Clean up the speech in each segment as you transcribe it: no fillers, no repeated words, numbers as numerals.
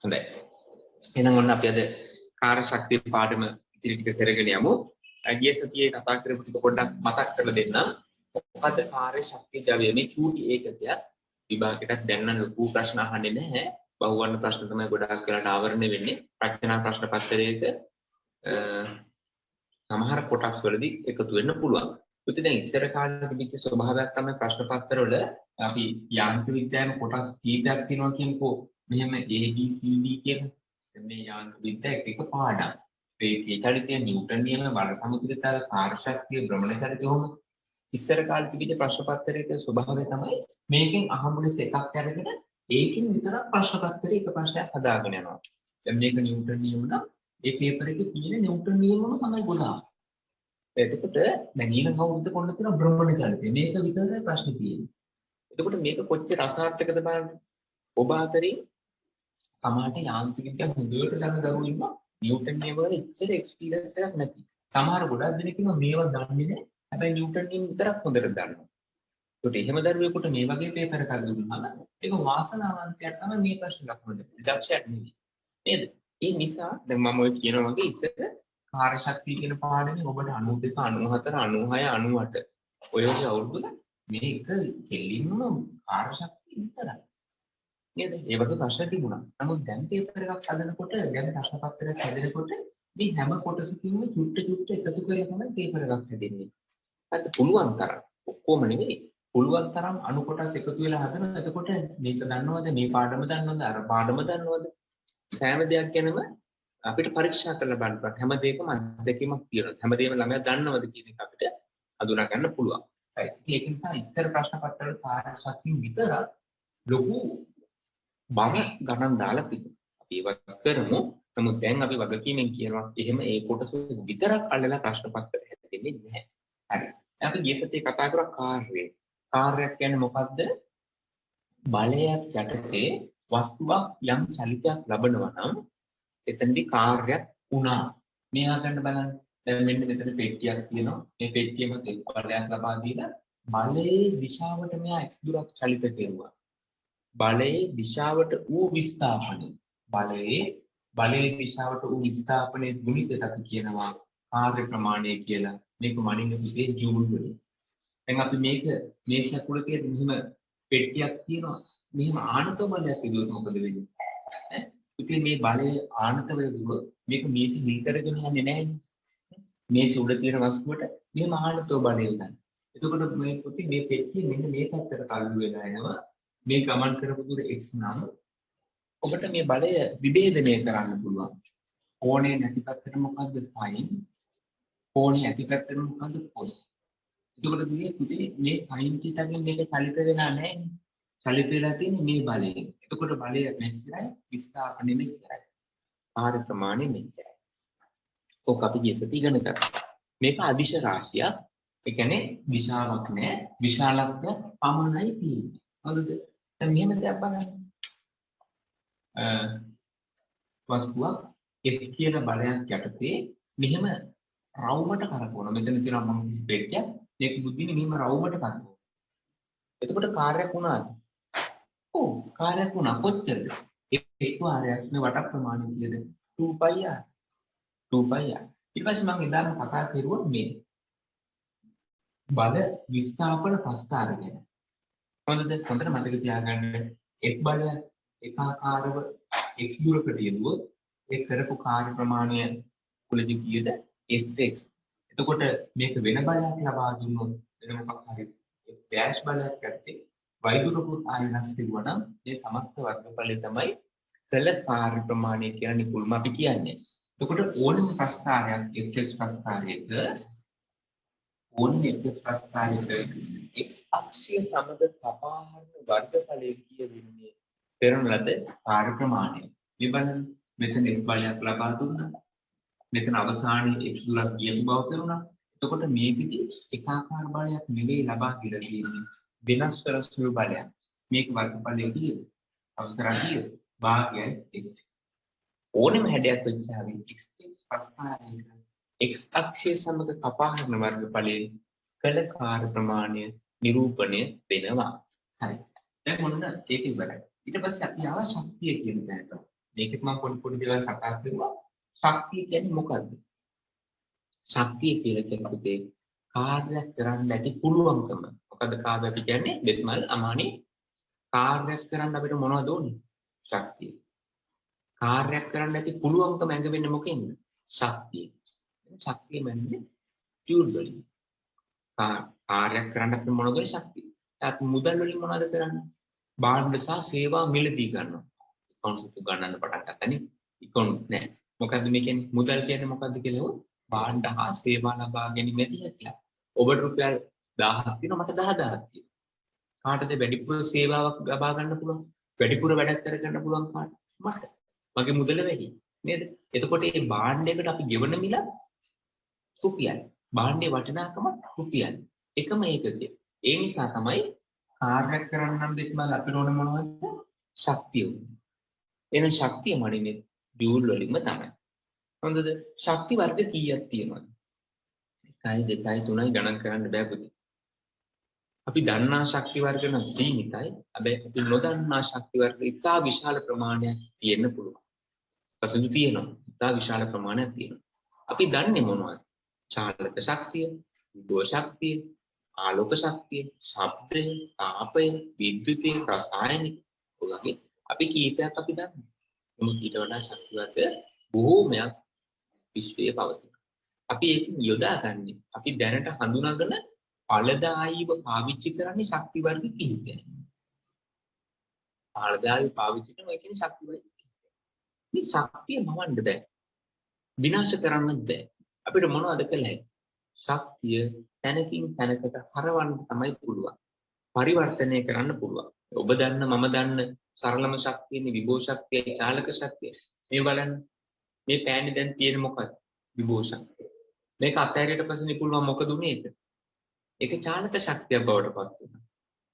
හොඳයි. එහෙනම් ඔන්න අපි අද කාර්ය ශක්තිය පාඩම ඉතිරි ටික කරගෙන යමු. ගිය සතියේ කතා කරපු ටික පොඩ්ඩක් මතක් කරලා දෙන්න. මොකද කාර්ය ශක්තිය ජවය මේ චූටි ඒකකයක් විභාගයකට දැන් නම් ලොකු ප්‍රශ්න අහන්නේ නැහැ. බහුවර්ණ ප්‍රශ්න තමයි ගොඩාක් වෙලාට ආවරණය වෙන්නේ. රචනා ප්‍රශ්න පත්‍රයක සමහර කොටස් වලදී එකතු වෙන්න පුළුවන්. ඒත් දැන් ඉස්සර කාලේ තිබිච්ච ස්වභාවයක් තමයි ප්‍රශ්න පත්‍රවල අපි යාන්ත්‍රික විද්‍යාවේ කොටස් කීපයක් තියෙනවා කියනකෝ. මෙහෙම A B C D කියන මේ යාන්ත්‍රික විද්‍යාව එක පාඩම්. ඒ චලිතය නිව්ටන් නියම බල සමුද්‍රතාව කාර්ය ශක්තිය භ්‍රමණ චලිතය කොහොම ඉස්සර කාලේ තිබිච්ච ප්‍රශ්න පත්‍රයේ ස්වභාවය තමයි මේකෙන් අහමුලෙස එකක් අරගෙන ඒකෙන් විතරක් ප්‍රශ්න පත්‍රයේ එක ප්‍රශ්නයක් හදාගෙන යනවා. දැන් මේක නිව්ටන් නියම නම් ඒ පේපර් එකේ තියෙන නිව්ටන් නියමම තමයි ගොඩාක්. එතකොට දැන් ඊළඟ අවුරුද්ද කොන්න තියෙන භ්‍රමණ චලිතය. මේක විතරයි ප්‍රශ්නේ තියෙන්නේ. එතකොට මේක කොච්චර අසාර්ථකද බලන්න. ඔබ අතරින් සමහරට යාන්ත්‍රික විද්‍යාව හොඳට දන්න දරුවෝ ඉන්නවා. නිව්ටන් නියම වල ඉච්චර එක්ස්පීරියන්ස් එකක් නැති. සමහර ගොඩක් දෙනෙක් ඉන්නවා මේවා දන්නේ නැහැ. හැබැයි නිව්ටන් නියම විතරක් හොඳට දන්නවා. ඒකට එහෙම දරුවෙකුට මේ වගේ පේපර් එකක් දුන්නාම ඒක වාසනාවන්තයෙක් තමයි මේ ප්‍රශ්න ලකුණු දෙන්නේ. දක්ෂයෙක් නෙවෙයි. නේද? ඒ නිසා දැන් මම ඔය කියනවා වගේ ඉස්සර කාර්ය ශක්තිය කියන පාඩමේ ඔබට 92 94 96 98 ඔය වගේ අවුරුදු මේක කෙලින්ම කාර්ය ශක්තිය විතරයි. නේද? ඒ වගේ ප්‍රශ්න තිබුණා. නමුත් දැන් පේපර් එකක් හදනකොට දැන් ප්‍රශ්න පත්‍රයක් හදනකොට මේ හැම කොටසකින්ම චුට්ට එකතු කරලා තමයි පේපර් එකක් හැදෙන්නේ. හරිද? පුළුවන් තරම් ඔක්කොම නෙවෙයි. පුළුවන් තරම් අණු කොටස් එකතු වෙලා හදනවා. එතකොට මේක දන්නවද? මේ පාඩම දන්නවද? අර පාඩම දන්නවද? සෑම දෙයක් ගැනම අපිට පරීක්ෂා කරලා බලන්න පුළුවන්. හැම දෙයකම අත්දැකීමක් තියෙනවා. හැම දෙයක්ම ළමයා දන්නවද කියන එක අපිට හඳුනා ගන්න පුළුවන්. right. ඒක නිසා ඉස්සර ප්‍රශ්න පත්‍රවල කාර්ය ශක්තිය විතරක් ලොකු බර ගණන් දාලා තිබුණා. අපි ඒක කරමු. නමුත් දැන් අපි වගකීමෙන් කියනවා එහෙම ඒ කොටස විතරක් අල්ලලා ප්‍රශ්න පත්‍රය හැදෙන්නේ නැහැ. හරි. අපි ගිය සතියේ කතා කරා කාර්යය. කාර්යයක් කියන්නේ මොකද්ද? බලයක් යටතේ වස්තුවක් යම් චලිතයක් ලබනවා නම් එතනදී කාර්යයක් වුණා. මෙහා ගන්න බලන්න. දැන් මෙන්න මෙතන පෙට්ටියක් තියෙනවා. මේ පෙට්ටියම බලයක් ලබා දීලා බලයේ දිශාවට මෙහා x දුරක් චලිත කෙරුවා. බලයේ දිශාවට ඌ විස්ථාපනය. බලයේ දිශාවට ඌ විස්ථාපනයේ ගුණිතයට අපි කියනවා කාර්ය ප්‍රමාණය කියලා. මේක මනින්න කිව්වේ ජූල් වලින්. දැන් අපි මේක මේ සැකුලකේ මෙහිම පෙට්ටියක් තියෙනවා. මෙහිම ආණ්ඩුව බලයක් ඉදුවොත් මොකද වෙන්නේ? ඈ ඉතින් මේ බලයේ ආණ්ඩුව ඉදුවොත් මේක මේසෙ හිල් කරගෙන යන්නේ නැහැ. මේසෙ උඩ තියෙන වස්තුවට මෙහිම ආණ්ඩුව බලය ගන්න. එතකොට මේ පොතේ මේ පෙට්ටිය මෙන්න මේ පැත්තට තල්ලු වෙලා යනවා. මේ ගමන් කරපු දුර x නම් ඔබට මේ බලය විභේදනය කරන්න පුළුවන්. කෝණේ නැති පැත්තට මොකද්ද sin? කෝණේ ඇති පැත්තට මොකද්ද cos? එතකොට මේ පුතේ මේ sin θගෙන් මේක චලිත වෙලා නැහැ නේ. චලිත වෙලා තියෙන්නේ මේ බලයෙන්. එතකොට බලය මෙච්චරයි විස්ථාපනෙ මෙච්චරයි. කාර්ය ප්‍රමාණය මෙච්චරයි. ඔක අපි ගියසති ඉගෙන ගත්තා. මේක අදිශ රාශියක්. ඒ කියන්නේ දිශාවක් නැහැ. විශාලත්වයක් පමණයි තියෙන්නේ. හරිද? දැන් මෙහෙම දෙයක් බලන්න. වස්තුවක් F කියන බලයක් යටතේ මෙහෙම රවුමට කරකවනවා. මෙතන තියෙනවා මම ස්පෙක්ට්යක්. මේක බුද්ධිනේ මෙහෙම රවුමට කරකවනවා. එතකොට කාර්යයක් වුණාද? ඔව් කාර්යයක් වුණා. කොච්චරද? F කාර්යයක් මේ වට ප්‍රමාණය කීයද? 2πr. 2πr. ඊට පස්සේ මම ඉඳන් කතා කරුවා මේ බල විස්ථාපන ප්‍රස්ථාර ගැන. හොඳද? හොඳට මතක තියාගන්න. F බලය ඒකාකාරව x දුරකට යදුවොත් ඒ කරපු කාර්ය ප්‍රමාණය කුලජ කීයද? fx. එතකොට මේක වෙන බලයක් ලබා දුන්නොත් වෙන මොකක් හරි ඩෑෂ් බලයක් යටතේ y දුරකුත් ආයනස් කෙරුවා නම් මේ සමස්ත වර්ගඵලය තමයි කළ කාර්ය ප්‍රමාණය කියන නිකුල්ම අපි කියන්නේ. එතකොට ඕනම ප්‍රස්ථාරයක් fx ප්‍රස්ථාරයක ඕනම fx ප්‍රස්ථාරයක x අක්ෂය සමග කපා හරින වර්ගඵලය කියවෙන්නේ කරන ලද කාර්ය ප්‍රමාණය. මේ බලන්න මෙතන x බලයක් ලබා දුන්නා. මෙතන අවසානයේ x දුරක් ගියපු බව කරුණා. එතකොට මේකෙදි එකාකාර බලයක් නෙවෙයි ලබා කියලා තියෙන්නේ. වෙනස් සුළු බලයක්. මේක වර්ගඵලයේ කීයද? අවසරාතිය භාගයයි x. ඕනෙම හැඩයක් වෙච්චාවේ x ප්‍රස්ථාරයක x අක්ෂය සමග කපා හරින වර්ගඵලයේ කළ කාර්ය ප්‍රමාණය නිරූපණය වෙනවා. හරි. දැන් මොනද ඒක ඉවරයි. ඊට පස්සේ අපි ආව ශක්තිය කියන තැනට. මේකත් මම පොඩි දේවල් කතා කරුවා. ශක්තිය කියන්නේ මොකද්ද? ශක්තිය කියලා කියන්නේ කාර්යයක් කරන්න ඇති පුළුවන්කම. මොකද්ද කාර්යය අපි කියන්නේ? බෙත්මල් අමානි කාර්යයක් කරන්න අපිට මොනවද ඕනේ? ශක්තිය. කාර්යයක් කරන්න ඇති පුළුවන්කම ඇඟ වෙන්නේ මොකෙන්ද? ශක්තිය. ශක්තිය මන්නේ ජූල් වලින්. කාර්යයක් කරන්න අපිට මොනවද ශක්තිය? ඒත් මුදල් වලින් මොනවද කරන්නේ? භාණ්ඩ සහ සේවා මිලදී ගන්නවා. කොන්සෙප්ට් ගන්නන්න පටන් ගන්නනේ. ඉකොනොමික් නෑ. මොකද්ද මේ කියන්නේ? මුදල් කියන්නේ මොකද්ද කියලා භාණ්ඩ හා සේවා ලබා ගැනීමේදී හැකියාව. ඔබට රුපියල් 1000ක් තියෙනවා මට 10000ක් තියෙනවා. කාටද වැඩිපුර සේවාවක් ලබා ගන්න පුළුවන්? වැඩිපුර වැඩක් කරගන්න පුළුවන් කාට? මට. මගේ මුදල වැඩි. නේද? එතකොට මේ භාණ්ඩයකට අපි ගෙවන මිල රුපියල්. භාණ්ඩේ වටිනාකම රුපියල්. එකම ඒකකය. ඒ නිසා තමයි කාර්යයක් කරන්න නම් දෙත්මල් අපිට ඕන මොනවද? ශක්තිය. එන ශක්තිය මනින්නේ ජූල් වලින්ම තමයි. හොඳද? ශක්ති වර්ග කීයක් තියෙනවද? 1 2 3 ගණන් කරන්න බෑ පුතේ. අපි දන්නා ශක්ති වර්ග නම් සීමිතයි. හැබැයි අපි නොදන්නා ශක්ති වර්ග ඉතා විශාල ප්‍රමාණයක් තියෙන්න පුළුවන්. පසුදු තියෙනවා. ඉතා විශාල ප්‍රමාණයක් තියෙනවා. අපි දන්නේ මොනවද? චාලක ශක්තිය, විභව ශක්තිය, ආලෝක ශක්තිය, ශබ්දය, තාපය, විද්‍යුතය, රසායනික වගේ අපි කීපයක් අපි දන්නවා. නමුත් ඊට වඩා ශක්ති වර්ග බොහෝමයක් විශ්වයේ පවතිනවා. අපි ඒක යොදාගන්නේ අපි දැනට හඳුනාගෙන ඵලදායීව පාවිච්චි කරන්නේ ශක්ති වර්ග කිහිපයක්. ඵලදායීව පාවිච්චි කරන ඒ කියන්නේ ශක්ති වර්ග. මේ ශක්තිය මවන්න බෑ. විනාශ කරන්න බෑ. අපිට මොනවද කළේ? ශක්තිය තැනකින් තැනකට හරවන්න තමයි පුළුවන්. පරිවර්තනය කරන්න පුළුවන්. ඔබ දන්න මම දන්න සරලම ශක්තියනේ විභව ශක්තිය, චාලක ශක්තිය. මේ බලන්න. මේ පෑනේ දැන් තියෙන මොකක්ද? විභව ශක්තිය. මේක අතහැරියට පස්සේ නිපුල්වා මොකද උනේ ඒක? ඒක චාලක ශක්තියක් බවට පත් වෙනවා.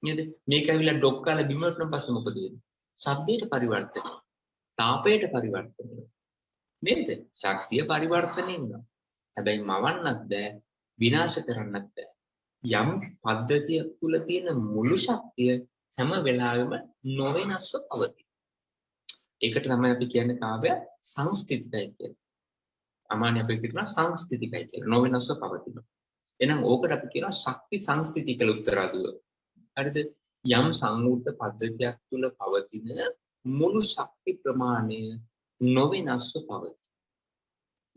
නේද? මේක ඇවිල්ලා ඩොක් කාලා බිම වටන පස්සේ මොකද වෙන්නේ? ශබ්දයට පරිවර්තනය. තාපයට පරිවර්තනය. නේද? ශක්තිය පරිවර්තනය වෙනවා. හැබැයි මවන්නත් බෑ, විනාශ කරන්නත් බෑ. යම් පද්ධතියක් තුල තියෙන මුළු ශක්තිය හැම වෙලාවෙම නොවෙනස්ව පවතී. ඒකට තමයි අපි කියන්නේ කාව්‍ය සංස්ථිතයි කියලා. සාමාන්‍ය අපි කියනවා සංස්ථිතිකයි කියලා. නොවෙනස්ව පවතිනවා. එහෙනම් ඕකට අපි කියනවා ශක්ති සංස්ථිති කියලා උත්තරාදුව. හරිද? යම් සංවෘත පද්ධතියක් තුල පවතින මුළු ශක්ති ප්‍රමාණය නොවෙනස්ව පවතී.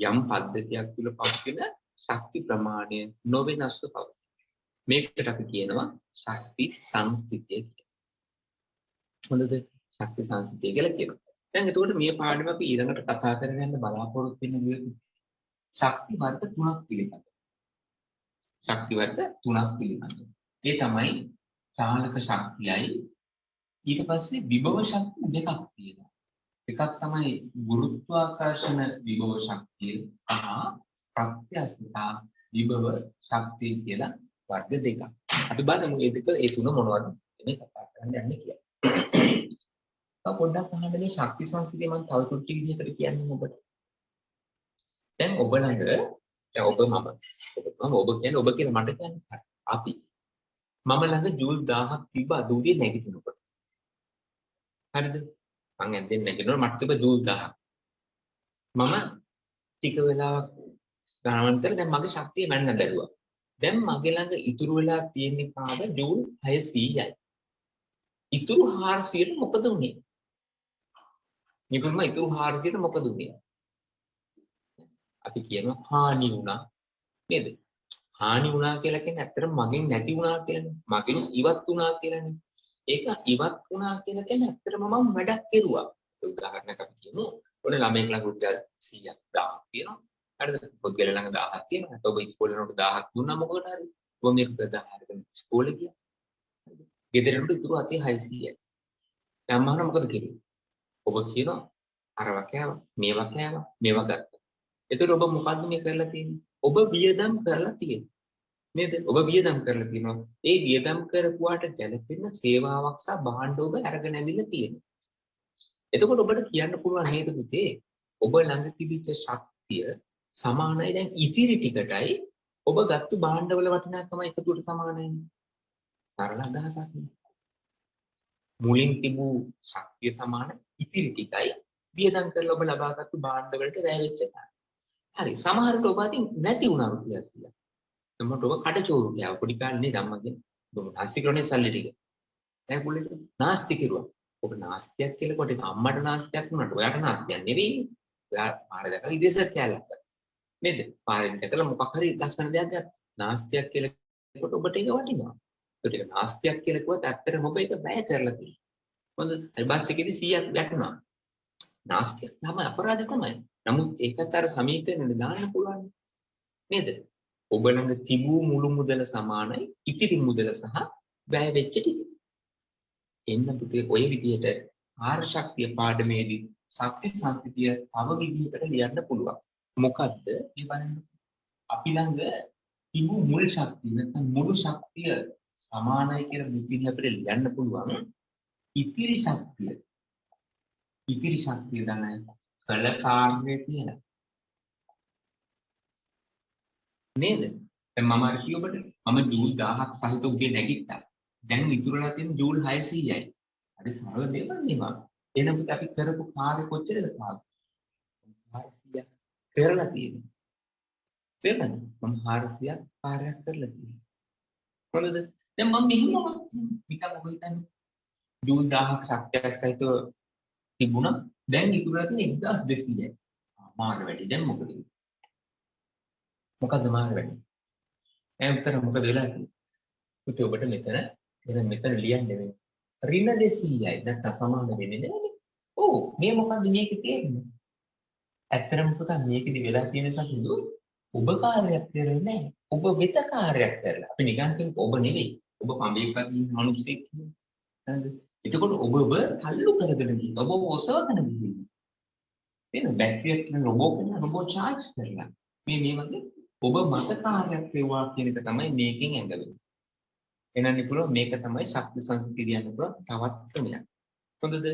යම් පද්ධතියක් තුල පවතින ශක්ති ප්‍රමාණය නොවෙනස්ව පවතී. මේකට අපි කියනවා ශක්ති සංස්ථිතිය කියලා. හොඳද? ශක්ති සංස්ථිතිය කියලා කියනවා. දැන් එතකොට මේ පාඩම අපි ඊළඟට කතා කරගෙන යන්න බලාපොරොත්තු වෙන දේ ශක්ති වර්ග තුනක් පිළිබඳව. ශක්ති වර්ග තුනක් පිළිබඳව. ඒ තමයි චාලක ශක්තියයි ඊට පස්සේ විභව ශක්ති දෙකක් තියෙනවා. එකක් තමයි ගුරුත්වාකර්ෂණ විභව ශක්තිය සහ ප්‍රත්‍යස්ථා විභව ශක්තිය කියලා වර්ග දෙකක්. අපි බලමු මේ දෙක ඒ තුන මොනවද මේ කතා කරන්න යන්නේ කියලා. පොඩ්ඩක් අහන්න මේ ශක්ති සංස්කෘතිය මම තව තුට්ටි විදිහකට කියන්නේ ඔබට. දැන් ඔබ ළඟ දැන් ඔබ කියන්නේ ඔබ කියලා මට කියන්නේ අපි මම ළඟ ජූල් 1000ක් තිබ්බ අද උදේ නැගිටිනකොට. හරිද? මං ඇද්දෙන් නැගිටිනකොට මට තිබ්බ ජූල් 1000ක්. මම ටික වෙලාවක් ගණන් කරලා දැන් මගේ ශක්තිය මැන්න බැලුවා. දැන් මගේ ළඟ ඉතුරු වෙලා තියෙන්නේ කාද ජූල් 600යි. ඉතුරු 400ට මොකද උනේ? නිකුත්ම ඉතුරු 400ට මොකද උනේ? අපි කියනවා හානි වුණා නේද? හානි වුණා කියලා කියන්නේ ඇත්තටම මගෙන් නැති වුණා කියලානේ. මගෙන් ඉවත් වුණා කියලානේ. ඒක ඉවත් වුණා කියලා කියන්නේ ඇත්තටම මම වැඩක් කෙරුවා. උදාහරණයක් අපි කියමු. ඔන්න ළමයෙක් ළඟ රුපියල් 100ක් 1000ක් තියෙනවා. හරිද? පොත්ගල ළඟ 1000ක් තියෙනවා. ඔබ ඉස්කෝලේ යනකොට 1000ක් දුන්නා මොකද හරි? ඔබ මේක 1000 අරගෙන ඉස්කෝලේ ගියා. ගෙදරට ඉතුරු අතේ 600යි. දැන් මම මොකද කෙරුවේ? ඔබ කියනවා අරවා කෑවා, මේවා කෑවා, මේවා ගත්තා. එතකොට ඔබ මොකද්ද මේ කරලා තියෙන්නේ? ඔබ වියදම් කරලා තියෙන්නේ. නේද? ඔබ වියදම් කරලා තියෙනවා. ඒ වියදම් කරපුවාට ගැලපෙන සේවාවක් සහ භාණ්ඩ ඔබ අරගෙන ඇවිල්ලා තියෙනවා. එතකොට ඔබට කියන්න පුළුවන් නේද පුතේ? ඔබ ළඟ තිබිච්ච ශක්තිය සමානයි දැන් ඉතිරි ටිකටයි ඔබ ගත්ත භාණ්ඩවල වටිනාකම එකතුවට සමානයි. සරල අදහසක් නේ. මුලින් තිබූ ශක්තිය සමාන ඉතිරි ටිකයි වියදම් කරලා ඔබ ලබාගත්තු භාණ්ඩ වලට වැය වෙච්ච කාලය. හරි. සමහරට ඔබ අතින් නැති වුණා රුපියල් 100ක්. එතකොට ඔබ කඩචෝරු ගියා. පොඩි කාලේ නේ ධම්මගේ. ඔබ නාස්ති කරන්නේ සල්ලි ටික. දැන් කුලෙට නාස්ති කෙරුවා. ඔබ නාස්තියක් කියලා කොට අම්මට නාස්තියක් වුණාට ඔයාට නාස්තියක් නෙවෙයි. ඔයා පාර දැකලා ඉදේශයක් කැලක් ගත්තා. නේද? පාරෙන් දැකලා මොකක් හරි ලස්සන දෙයක් ගත්තා. නාස්තියක් කියලා කොට ඔබට ඒක වටිනවා. ඒක නාස්තියක් කියලා කිව්වත් ඇත්තටම ඔබ ඒක වැය කරලා තියෙනවා. හොඳද? හරි බස් එකේදී 100ක් වැටුණා. නාස්තියක් තමයි අපරාධ තමයි. නමුත් ඒකත් අර සමීකරණෙ දාන්න පුළුවන්. නේද? ඔබ ළඟ තිබූ මුළු මුදල සමානයි ඉතිරි මුදල සහ වැය වෙච්ච ටික. එන්න පුතේ ඔය විදිහට ආර්ය ශක්තිය පාඩමේදී ශක්ති සංසිතිය තව විදිහකට ලියන්න පුළුවන්. මොකද්ද? මේ බලන්න. අපි ළඟ තිබූ මුල් ශක්තිය නැත්නම් මුළු ශක්තිය සමානයි කියලා බුද්ධිය අපිට ලියන්න පුළුවන්. ඉතිරි ශක්තිය තමයි කළ කාර්යය කියලා. නේද? දැන් මම අර කිව්ව ඔබට මම ජූල් 1000ක් සහිත උදේ නැගිට්ටා. දැන් ඉතුරුලා තියෙන ජූල් 600යි. හරි සරල දෙයක් නෙවෙයි. එහෙනම් අපි කරපු කාර්ය කොච්චරද කාර්ය? 400ක් කරලා තියෙනවා. තේරෙනවද? මම 400ක් කාර්යයක් කරලා තියෙනවා. හොඳද? දැන් මම මෙහෙම නිකන් ඔබ හිතන්නේ ජූල් 1000ක් ශක්තියක් සහිතව තිබුණා. දැන් ඉතුරුලා තියෙන 1200යි. මාර වැඩි. දැන් මොකද? මොකද්ද මාර වැඩි? දැන් උත්තර මොකද වෙලා තියෙන්නේ? පුතේ ඔබට මෙතන ලියන්න වෙන්නේ. ඍණ 200යි නැත්නම් සමාන වෙන්නේ නේද? ඔව් මේ මොකද්ද මේකේ තේරෙන්නේ? ඇත්තටම පුතා මේකෙදි වෙලා තියෙන සතුටු ඔබ කාර්යයක් කරන්නේ නැහැ. ඔබ වෙත කාර්යයක් කරලා. අපි නිකන් කියමු ඔබ නෙවෙයි. ඔබ පඹේක තියෙන මිනිස්සෙක් නේ. හරිද? එතකොට ඔබ තල්ලු කරගෙන ගිහින් ඔබ ඔසවගෙන ගිහින්. වෙන බැටරියක් කියන රොබෝ charge කරලා. මේ වගේ ඔබ මත කාර්යයක් වේවා කියන එක තමයි මේකෙන් ඇඟවෙන්නේ. එනන්නේ පුළුවන් මේක තමයි ශක්ති සංසිතිය කියන්න පුළුවන් තවත් ක්‍රමයක්. හොඳද?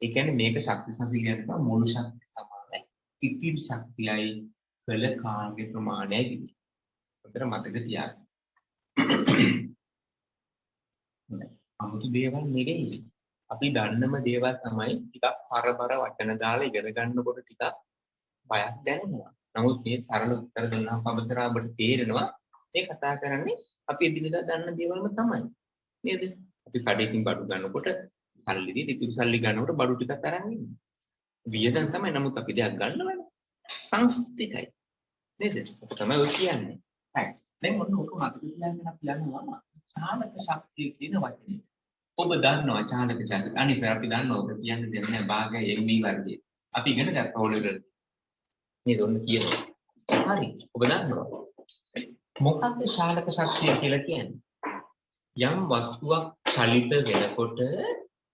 ඒ කියන්නේ මේක ශක්ති සංසිතිය කියන්න පුළුවන් මුළු ශක්තිය සමානයි. ඉතිරි ශක්තියයි කළ කාර්ය ප්‍රමාණයයි විදිහට. උතර මතක තියාගන්න. අමුතු දේවල් නෙවෙයි. අපි දන්නම දේවල් තමයි ටිකක් පරබර වචන දාලා ඉගෙන ගන්නකොට ටිකක් බයක් දැනෙනවා. නමුත් මේ සරල උත්තර දෙන්නා පබතරා ඔබට තේරෙනවා මේ කතා කරන්නේ අපි එදිනෙදා දන්න දේවල්ම තමයි. නේද? අපි කඩේකින් බඩු ගන්නකොට සල්ලි දී ඉතුරු සල්ලි ගන්නකොට බඩු ටිකක් අරන් ඉන්නේ. වියදම් තමයි. නමුත් අපි දෙයක් ගන්නවනේ. සංස්කෘතිකයි. නේද? ඒක තමයි ඔය කියන්නේ. හරි. දැන් මොන ඔක මතක තියාගන්න අපි යනවා චාලක ශක්තිය කියන වචනේ. ඔබ දන්නවා චාලක ශක්තිය. අනිත් අපි දන්නවා ඔබ කියන්නේ දෙන්නේ භාගය MV වර්ගය. අපි ඉගෙන ගත්ත ඕලෙවල්. නේද? ඔන්න කියනවා. හරි. ඔබ දන්නවා. මොකක්ද චාලක ශක්තිය කියලා කියන්නේ? යම් වස්තුවක් චලිත වෙනකොට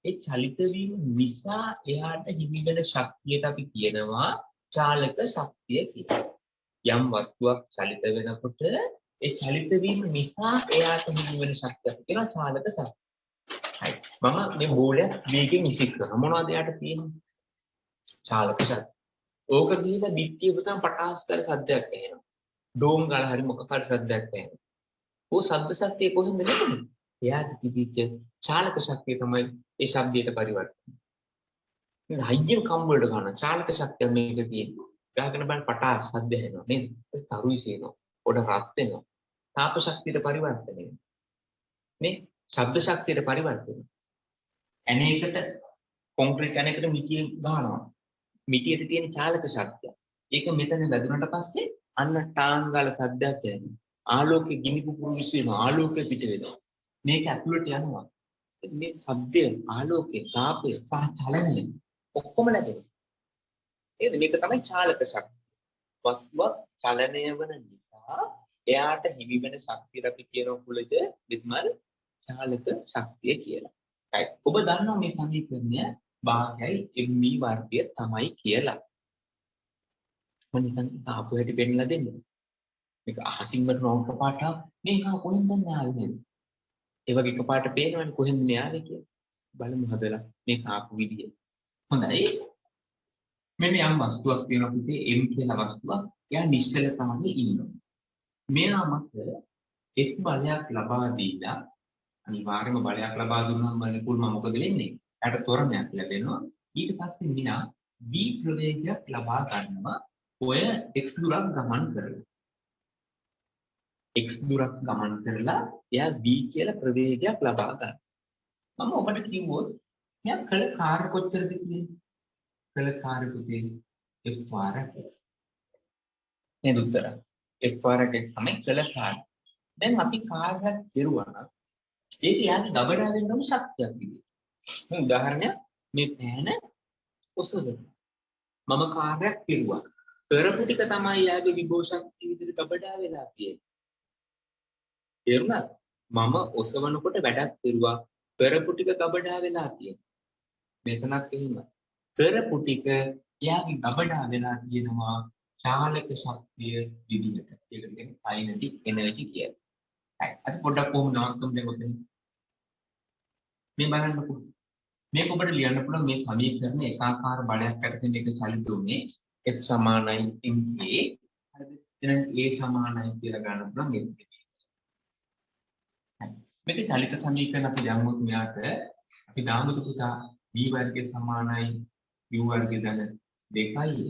ඒ චලිත වීම නිසා එයාට හිමිවෙන ශක්තියට අපි කියනවා චාලක ශක්තිය කියලා. යම් වස්තුවක් චලිත වෙනකොට ඒ චලිත වීම නිසා එයාට හිමිවෙන ශක්තිය අපි කියනවා චාලක ශක්තිය. හරි. මම මේ බෝලයක් වේගෙන් විසික් කරනවා. මොනවද එයාට තියෙන්නේ? චාලක ශක්තිය. ඕක ගිහලා පිටිය පුතන් පටාස් කරලා සද්දයක් එනවා. ඩෝම් ගාලා හරි මොකක් හරි සද්දයක් එනවා. ਉਹ ශබ්ද ශක්තිය කොහෙන්ද ලැබෙන්නේ? එයාට තිබිච්ච චාලක ශක්තිය තමයි ඒ ශබ්දයට පරිවර්තනය. මේ හයියෙන් කම් වලට ගන්න චාලක ශක්තිය මේක තියෙන්නේ. ගාගෙන බලන්න පටා ශබ්ද එනවා නේද? ඒ තරුයි සේනවා. පොඩ රත් වෙනවා. තාප ශක්තියට පරිවර්තනය වෙනවා. නේ? ශබ්ද ශක්තියට පරිවර්තනය. ඇනේකට කොන්ක්‍රීට් ඇනේකට මිටිය ගන්නවා. මිටියේ තියෙන චාලක ශක්තිය. ඒක මෙතන වැදුනට පස්සේ අන්න ටාංගල සද්දයක් එනවා. ආලෝකයේ ගිනි පුපුරු විශ්ව වෙනවා. ආලෝකය පිට වෙනවා. මේක ඇතුළට යනවා. මේ ශබ්දය, ආලෝකය, තාපය සහ චලනය ඔක්කොම ලැබෙනවා. නේද? මේක තමයි චාලක ශක්තිය. වස්තුවක් චලනය වන නිසා එයාට හිමි වෙන ශක්තිය අපි කියන කුලද විද්මල් චාලක ශක්තිය කියලා. හරි. ඔබ දන්නවා මේ සමීකරණය භාගයයි MV වර්ගය තමයි කියලා. මම නිකන් ආපු හැටි පෙන්නලා දෙන්න. මේක අහසින් වටන ඔක්ක පාට මේක කොහෙන්ද ආවේ නේද? ඒ වගේ එකපාරට පේනවනේ කොහෙන්ද මේ ආවේ කියලා. බලමු හදලා මේක ආපු විදිය. හොඳයි. මෙන්න යම් වස්තුවක් තියෙනවා පුතේ M කියලා වස්තුවක්. එයා නිශ්චල තමයි ඉන්නවා. මෙයා මත එක් බලයක් ලබා දීලා අනිවාර්යයෙන්ම බලයක් ලබා දුන්නාම මොකද වෙන්නේ? එයාට ත්වරණයක් ලැබෙනවා. ඊට පස්සේ මිනා v ප්‍රවේගයක් ලබා ගන්නවා ඔය x දුරක් ගමන් කරලා. x දුරක් ගමන් කරලා එයා v කියලා ප්‍රවේගයක් ලබා ගන්නවා. මම ඔබට කිව්වොත් එයා කළ කාර්ය කොච්චරද කියන්නේ? කළ කාර්ය පුතේ f වාරක් x. නේද උත්තර? f වාරක් x තමයි කළ කාර්ය. දැන් අපි කාර්යයක් කෙරුවා නම් ඒක යාගේ ගබඩා වෙන්න ඕන ශක්තියක් විදියට. මේ උදාහරණයක් මේ පෑන ඔසවන. මම කාර්යයක් කෙරුවා. කරපු ටික තමයි යාගේ විභව ශක්තිය විදියට ගබඩා වෙලා තියෙන්නේ. තේරුණාද? මම ඔසවනකොට වැඩක් කෙරුවා. කරපු ටික ගබඩා වෙලා තියෙනවා. මෙතනත් එහෙම. කරපු ටික යාගේ ගබඩා වෙලා තියෙනවා චාලක ශක්තිය විදියට. ඒකට කියන්නේ kinetic energy කියලා. හරි. අපි පොඩ්ඩක් කොහොමද නවත්තමු දැන් ඔතන. මේ බලන්නකො. මේක ඔබට ලියන්න පුළුවන් මේ සමීකරණ ඒකාකාර බලයක් යටතේ මේක චලිත උනේ x සමානයි ma. හරිද? එහෙනම් a සමානයි කියලා ගන්න පුළුවන් ඒක. මේක චලිත සමීකරණ අපි දැම්මොත් මෙයාට අපි දාමු පුතා v වර්ගය සමානයි u වර්ගය ධන 2යි.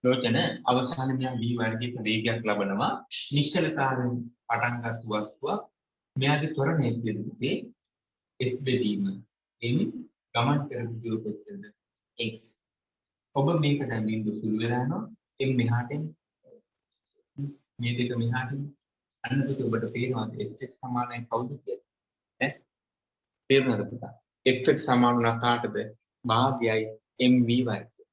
ලෝකන අවසානයේ මෙයා v වර්ගයේ ප්‍රවේගයක් ලබනවා නිශ්චලතාවයෙන් පටන් ගන්න වස්තුවක්. මෙයාගේ ත්වරණය කියන්නේ f බෙදීම m ගමන් කරපු දුර කොච්චරද x. ඔබ මේක දැන් බින්දු සුළු වෙලා යනවා m මෙහාට මේ දෙක මෙහාට අන්න පුතේ ඔබට පේනවා fx සමානයි කවුද කියලා ඈ තේරුණාද පුතා fx සමාන කාටද භාගයයි mv වර්ගය.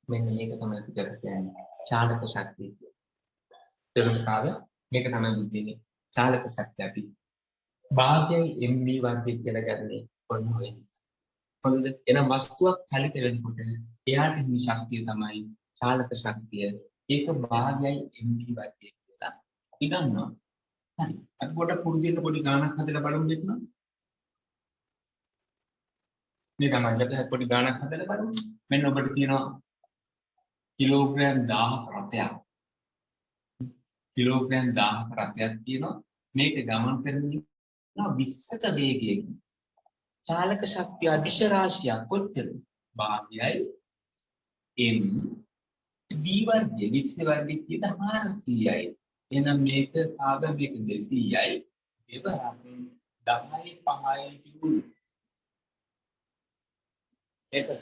මෙන්න මේක තමයි පිටට කියන්නේ චාලක ශක්තිය කියලා. තේරුණාද? මේක තමයි බුද්ධිනේ චාලක ශක්තිය අපි භාගයයි mv වර්ගය කියලා ගන්නේ ඔන්න ඔය නිසා. හරිද? එනම් වස්තුවක් චලිත වෙනකොට එයාට හිමි ශක්තිය තමයි චාලක ශක්තිය. ඒක භාගයයි mv වර්ගය කියලා අපි ගන්නවා. හරි. අපි පොඩක් පුරුදු පොඩි ගාණක් හදලා බලමු දෙන්න. මේ තමයි අපි පොඩි ගාණක් හදලා බලමු. මෙන්න ඔබට තියෙනවා කිලෝග්‍රෑම් 1000ක රතයක්. කිලෝග්‍රෑම් 1000ක රතයක් තියෙනවා. මේක ගමන් කරන්නේ 20ක වේගයකින්. චාලක ශක්තිය අදිශ රාශියක් කොච්චරද? භාගයයි m v වර්ගය 20 වර්ගය කියන 400යි. එහෙනම් මේක ආගම මේක 200යි. දෙවරක් 10යි 5යි ජූල්. ඒකද?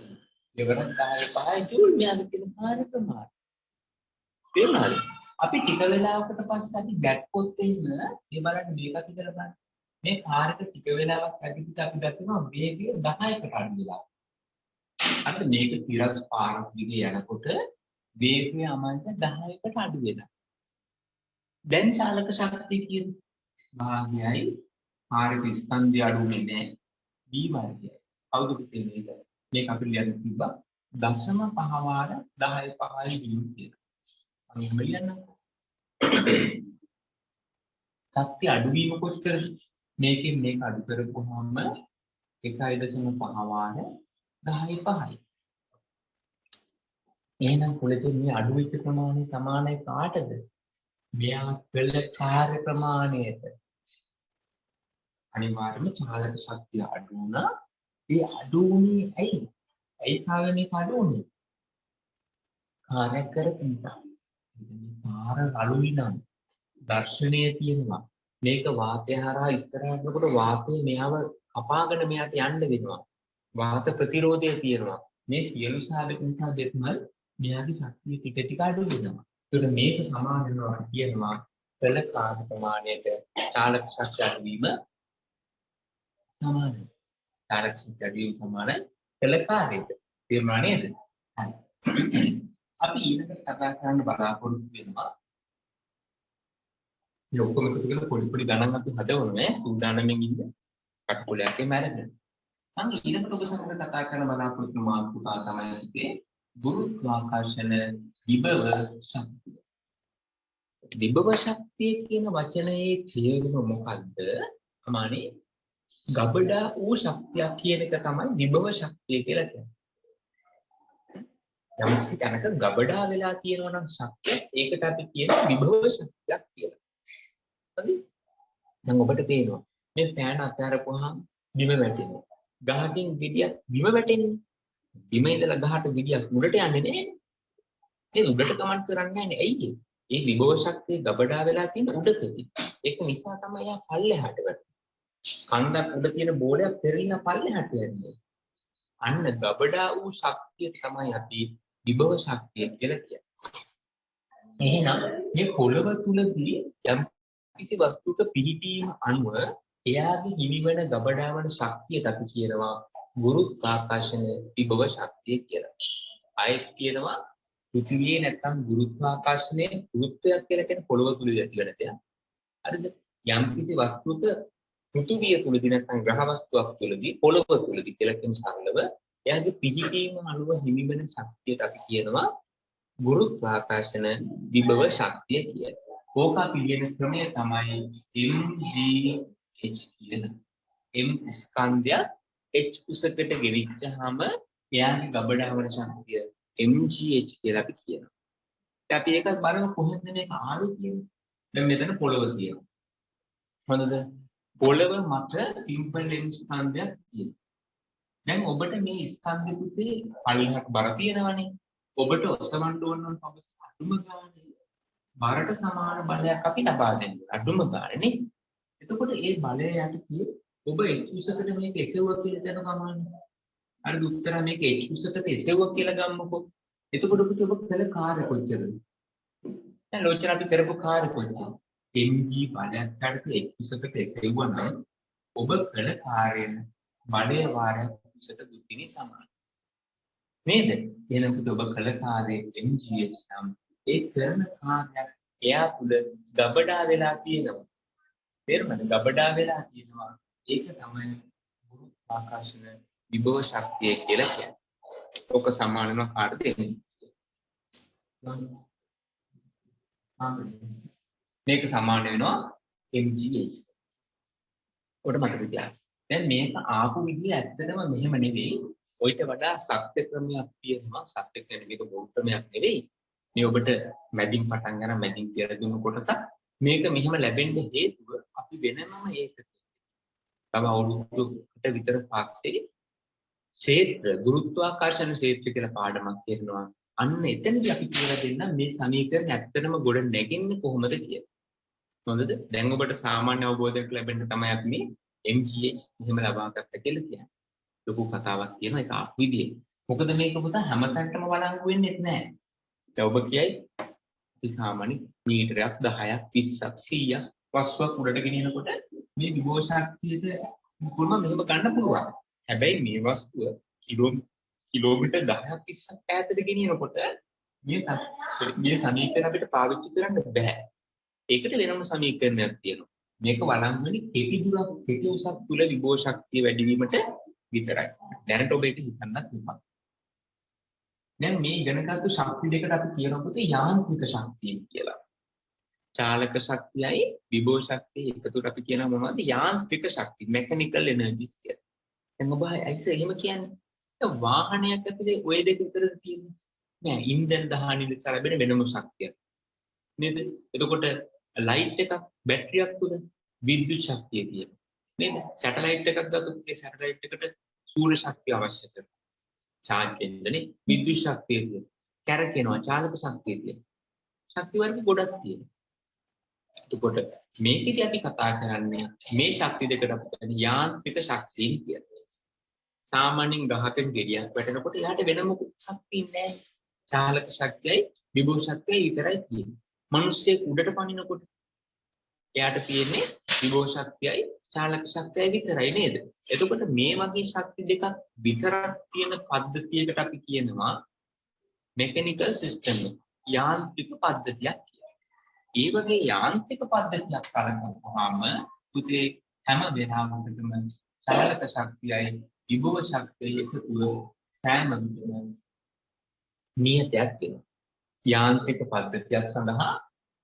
දෙවරක් 10යි 5යි ජූල් මෙයාගේ තියෙන කාර්ය ප්‍රමාණය. තේරුණාද? අපි ටික වෙලාවකට පස්සේ අපි දැක්කොත් එහෙම මේ බලන්න මේකත් ඉතල බලන්න. මේ කාර්යක ටික වෙලාවක් ඇදිට අපි දකිනවා වේගය 10කට අඩු වෙලා. අන්න මේක තිරස් පාරක් දිගේ යනකොට වේගය අමංච 10කට අඩු වෙනවා. දැන් චාලක ශක්තිය කියන්නේ භාගයයි කාර්යක ස්කන්ධය අඩුුනේ නැහැ. v වර්ගයයි. කවුද කියන්නේ? මේක අපි ලියන්න තිබ්බා 0.5 වාර 10 5යි ජූල් කියලා. අපි මෙලියන්න. ශක්තිය අඩුවීම කොච්චරද? මේකෙන් මේක අඩු කරපුවාම 1.5 වාර 10යි 5යි. එහෙනම් කොලෙකින් මේ අඩු වෙච්ච ප්‍රමාණය සමානයි කාටද? මෙයා කළ කාර්ය ප්‍රමාණයට. අනිවාර්යයෙන්ම චාලක ශක්තිය අඩු වුණා. ඒ අඩු වුණේ ඇයි? ඇයි කාර්යනේ අඩු වුණේ? කාර්යයක් කරපු නිසා. පාර අලුයි නම් දර්ශනීය තියෙනවා. මේක වාතය හරහා ඉස්සරහට යනකොට වාතය මෙයාව කපාගෙන මෙයාට යන්න වෙනවා. වාත ප්‍රතිරෝධය තියෙනවා. මේ සියලු සාධක නිසා දෙතුමල් මෙයාගේ ශක්තිය ටික ටික අඩු වෙනවා. ඒකට මේක සමාන වෙනවා කියනවා කළ කාර්ය ප්‍රමාණයට චාලක ශක්තිය අඩු වීම සමානයි. චාලක ශක්තිය අඩු වීම සමානයි කළ කාර්යයට. තේරුණා නේද? හරි. අපි ඊළඟට කතා කරන්න බලාපොරොත්තු වෙනවා ඔක්කොම එකතු කරලා පොඩි පොඩි ගණන් අපි හදවන්නේ සූදානම්ෙන් ඉන්න කට්පොලයක්ේ මැරෙන්න. මම ඊළඟට ඔබ සමග කතා කරන බලාපොරොත්තු මාතෘකාව තමයි ඉතින් ගුරුත්වාකර්ෂණ විභව ශක්තිය. විභව ශක්තිය කියන වචනේ තේරුම මොකද්ද? අමානේ ගබඩා වූ ශක්තියක් කියන එක තමයි විභව ශක්තිය කියලා කියන්නේ. යම්කිසි තැනක ගබඩා වෙලා තියෙනවා නම් ශක්තිය ඒකට අපි කියන විභව ශක්තියක් කියලා. හරි? දැන් ඔබට පේනවා මේ පෑන අතාරපුවාම බිම වැටෙනවා. ගහකින් ගෙඩියක් බිම වැටෙන්නේ. බිම ඉඳලා ගහට ගෙඩියක් උඩට යන්නේ නැහැ. ඒ උඩට කමන්ට් කරන්නේ නැහැ. ඇයි ඒ? ඒ විභව ශක්තිය ගබඩා වෙලා තියෙන උඩකදී. ඒක නිසා තමයි යා පල්ලෙහාට වැටෙන්නේ. කන්දක් උඩ තියෙන බෝලයක් පෙරලින පල්ලෙහාට යන්නේ. අන්න ගබඩා වූ ශක්තිය තමයි අපි විභව ශක්තිය කියලා කියන්නේ. එහෙනම් මේ පොළව තුලදී යම් කිසි වස්තුක පිහිටීම අනුව එයාගේ හිමිවන ගබඩා වන ශක්තියට අපි කියනවා ගුරුත්වාකර්ෂණ විභව ශක්තිය කියලා. ආයෙත් කියනවා පෘථිවියේ නැත්තම් ගුරුත්වාකර්ෂණයේ ගුරුත්වයක් කියලා කියන පොළව තුලදී ඇති වෙන දෙයක්. හරිද? යම් කිසි වස්තුක පෘථිවිය තුලදී නැත්නම් ග්‍රහ වස්තුවක් තුලදී පොළව තුලදී කියලා කියන සරලව එයාගේ පිහිටීම අනුව හිමිවන ශක්තියට අපි කියනවා ගුරුත්වාකර්ෂණ විභව ශක්තිය කියලා. ඕක අපි කියන ක්‍රමය තමයි mgh කියන. m ස්කන්ධය h උසකට ගෙවිච්චාම එයාගේ ගබඩා වන ශක්තිය mgh කියලා අපි කියනවා. දැන් අපි ඒකත් බලමු කොහෙන්ද මේක ආවේ කියන්නේ. දැන් මෙතන පොළව තියෙනවා. හොඳද? පොළව මත සිම්පල් m ස්කන්ධයක් තියෙනවා. දැන් ඔබට මේ ස්කන්ධෙ පුතේ පල්ලෙහාට බර තියෙනවනේ. ඔබට ඔසවන්න ඕන නම් අඩුම ගානේ බරට සමාන බලයක් අපි ලබා දෙන්න. අඩුම ගානේ නේ. එතකොට ඒ බලය යටතේ ඔබ h උසකට මේක එසෙව්වා කියලා දැන ගමන්නේ. අර උත්තර මේක h උසකට එසෙව්වා කියලා ගන්නකො. එතකොට පුතේ ඔබ කළ කාර්ය කොච්චරද? දැන් ලෝචන අපි කරපු කාර්ය කොච්චරද? mg බලයක් යටතේ h උසකට එසෙව්වා නම් ඔබ කළ කාර්යන බලය වාරයක් උසට බුද්ධිනි සමානයි. නේද? එහෙනම් පුතේ ඔබ කළ කාර්යයේ mgh නම් ඒ කරන කාර්යයක් එයා තුල ගබඩා වෙලා තියෙනවා. තේරුණාද? ගබඩා වෙලා තියෙනවා. ඒක තමයි ගුරුත්වාකර්ෂණ විභව ශක්තිය කියලා කියන්නේ. ඔක සමානව කාටද එන්නේ? මේක සමාන වෙනවා mgh. ඔකට මතක තියාගන්න. දැන් මේක ආපු විදිය ඇත්තටම මෙහෙම නෙවෙයි. ඔයිට වඩා සත්‍ය ක්‍රමයක් තියෙනවා. සත්‍ය කියන්නේ මේක බොරු ක්‍රමයක් නෙවෙයි. මේ ඔබට මැදින් පටන් ගන්න මැදින් කියලා දුන්න කොටස මේක මෙහෙම ලැබෙන්න හේතුව අපි වෙනමම ඒක තව අවුරුද්දකට විතර පස්සේ ක්ෂේත්‍ර ගුරුත්වාකර්ෂණ ක්ෂේත්‍ර කියලා පාඩමක් කරනවා. අන්න එතනදී අපි කියලා දෙන්න මේ සමීකරණ ඇත්තටම ගොඩ නැගෙන්නේ කොහොමද කියලා. හොඳද? දැන් ඔබට සාමාන්‍ය අවබෝධයක් ලැබෙන්න තමයි අපි මේ mgh මෙහෙම ලබා ගත්ත කියලා කියන්නේ. ලොකු කතාවක් කියන එක ආපු විදිය. මොකද මේක පුතා හැමතැනටම වළංගු වෙන්නේ නැහැ. දැන් ඔබ කියයි අපි සාමාන්‍ය මීටරයක් 10ක් 20ක් 100ක් වස්තුවක් උඩට ගෙනියනකොට මේ විභව ශක්තියට පුළුවන් මෙහෙම ගන්න පුළුවන්. හැබැයි මේ වස්තුව කිලෝමීටර් 10ක් 20ක් ඈතට ගෙනියනකොට මේ සමීකරණ අපිට පාවිච්චි කරන්න බෑ. ඒකට වෙනම සමීකරණයක් තියෙනවා. මේක වළංගුනේ කෙටි උසක් තුල විභව ශක්තිය වැඩි වීමට විතරයි. දැනට ඔබ ඒක හිතන්නත් එපා. දැන් මේ ඉගෙනගත්තු ශක්ති දෙකට අපි කියනකොට යාන්ත්‍රික ශක්තිය කියලා. චාලක ශක්තියයි විභව ශක්තිය එකතුවට අපි කියනවා මොනවද? යාන්ත්‍රික ශක්තිය, මෙකැනිකල් එනර්ජිස් කියලා. දැන් ඔබ ඇයිස එහෙම කියන්නේ? දැන් වාහනයක් ඇතුලේ ওই දෙක විතරද තියෙන්නේ? නෑ, ඉන්ධන දහන නිසා ලැබෙන වෙනම ශක්තියක්. නේද? එතකොට ලයිට් එකක් බැටරියක් තුල විද්‍යුත් ශක්තිය තියෙනවා. නේද? සැටලයිට් එකක් ගත්තොත් ඒ සැටලයිට් එකට සූර්ය ශක්තිය අවශ්‍ය කරනවා. charge වෙන්නනේ විද්‍යුත් ශක්තිය තියෙනවා. කැරකෙනවා චාලක ශක්තිය තියෙනවා. ශක්ති වර්ග ගොඩක් තියෙනවා. එතකොට මේකදී අපි කතා කරන්නේ මේ ශක්ති දෙකට අපි කියන්නේ යාන්ත්‍රික ශක්තිය කියලා. සාමාන්‍යයෙන් ගහකින් ගෙඩියක් වැටෙනකොට එයාට වෙන මොකක් ශක්තියක් නැහැ. චාලක ශක්තියයි විභව ශක්තියයි විතරයි තියෙන්නේ. මිනිස්සෙක් උඩට පනිනකොට එයාට තියෙන්නේ විභව ශක්තියයි චාලක ශක්තියයි විතරයි නේද? එතකොට මේ වගේ ශක්ති දෙකක් විතරක් තියෙන පද්ධතියකට අපි කියනවා මෙකැනිකල් සිස්ටම් එක. යාන්ත්‍රික පද්ධතියක් කියලා. ඒ වගේ යාන්ත්‍රික පද්ධතියක් කරනවාම පුතේ හැම වෙලාවකටම චාලක ශක්තියයි විභව ශක්තියයි එකතුව සෑම විටම නියතයක් වෙනවා. යාන්ත්‍රික පද්ධතියක් සඳහා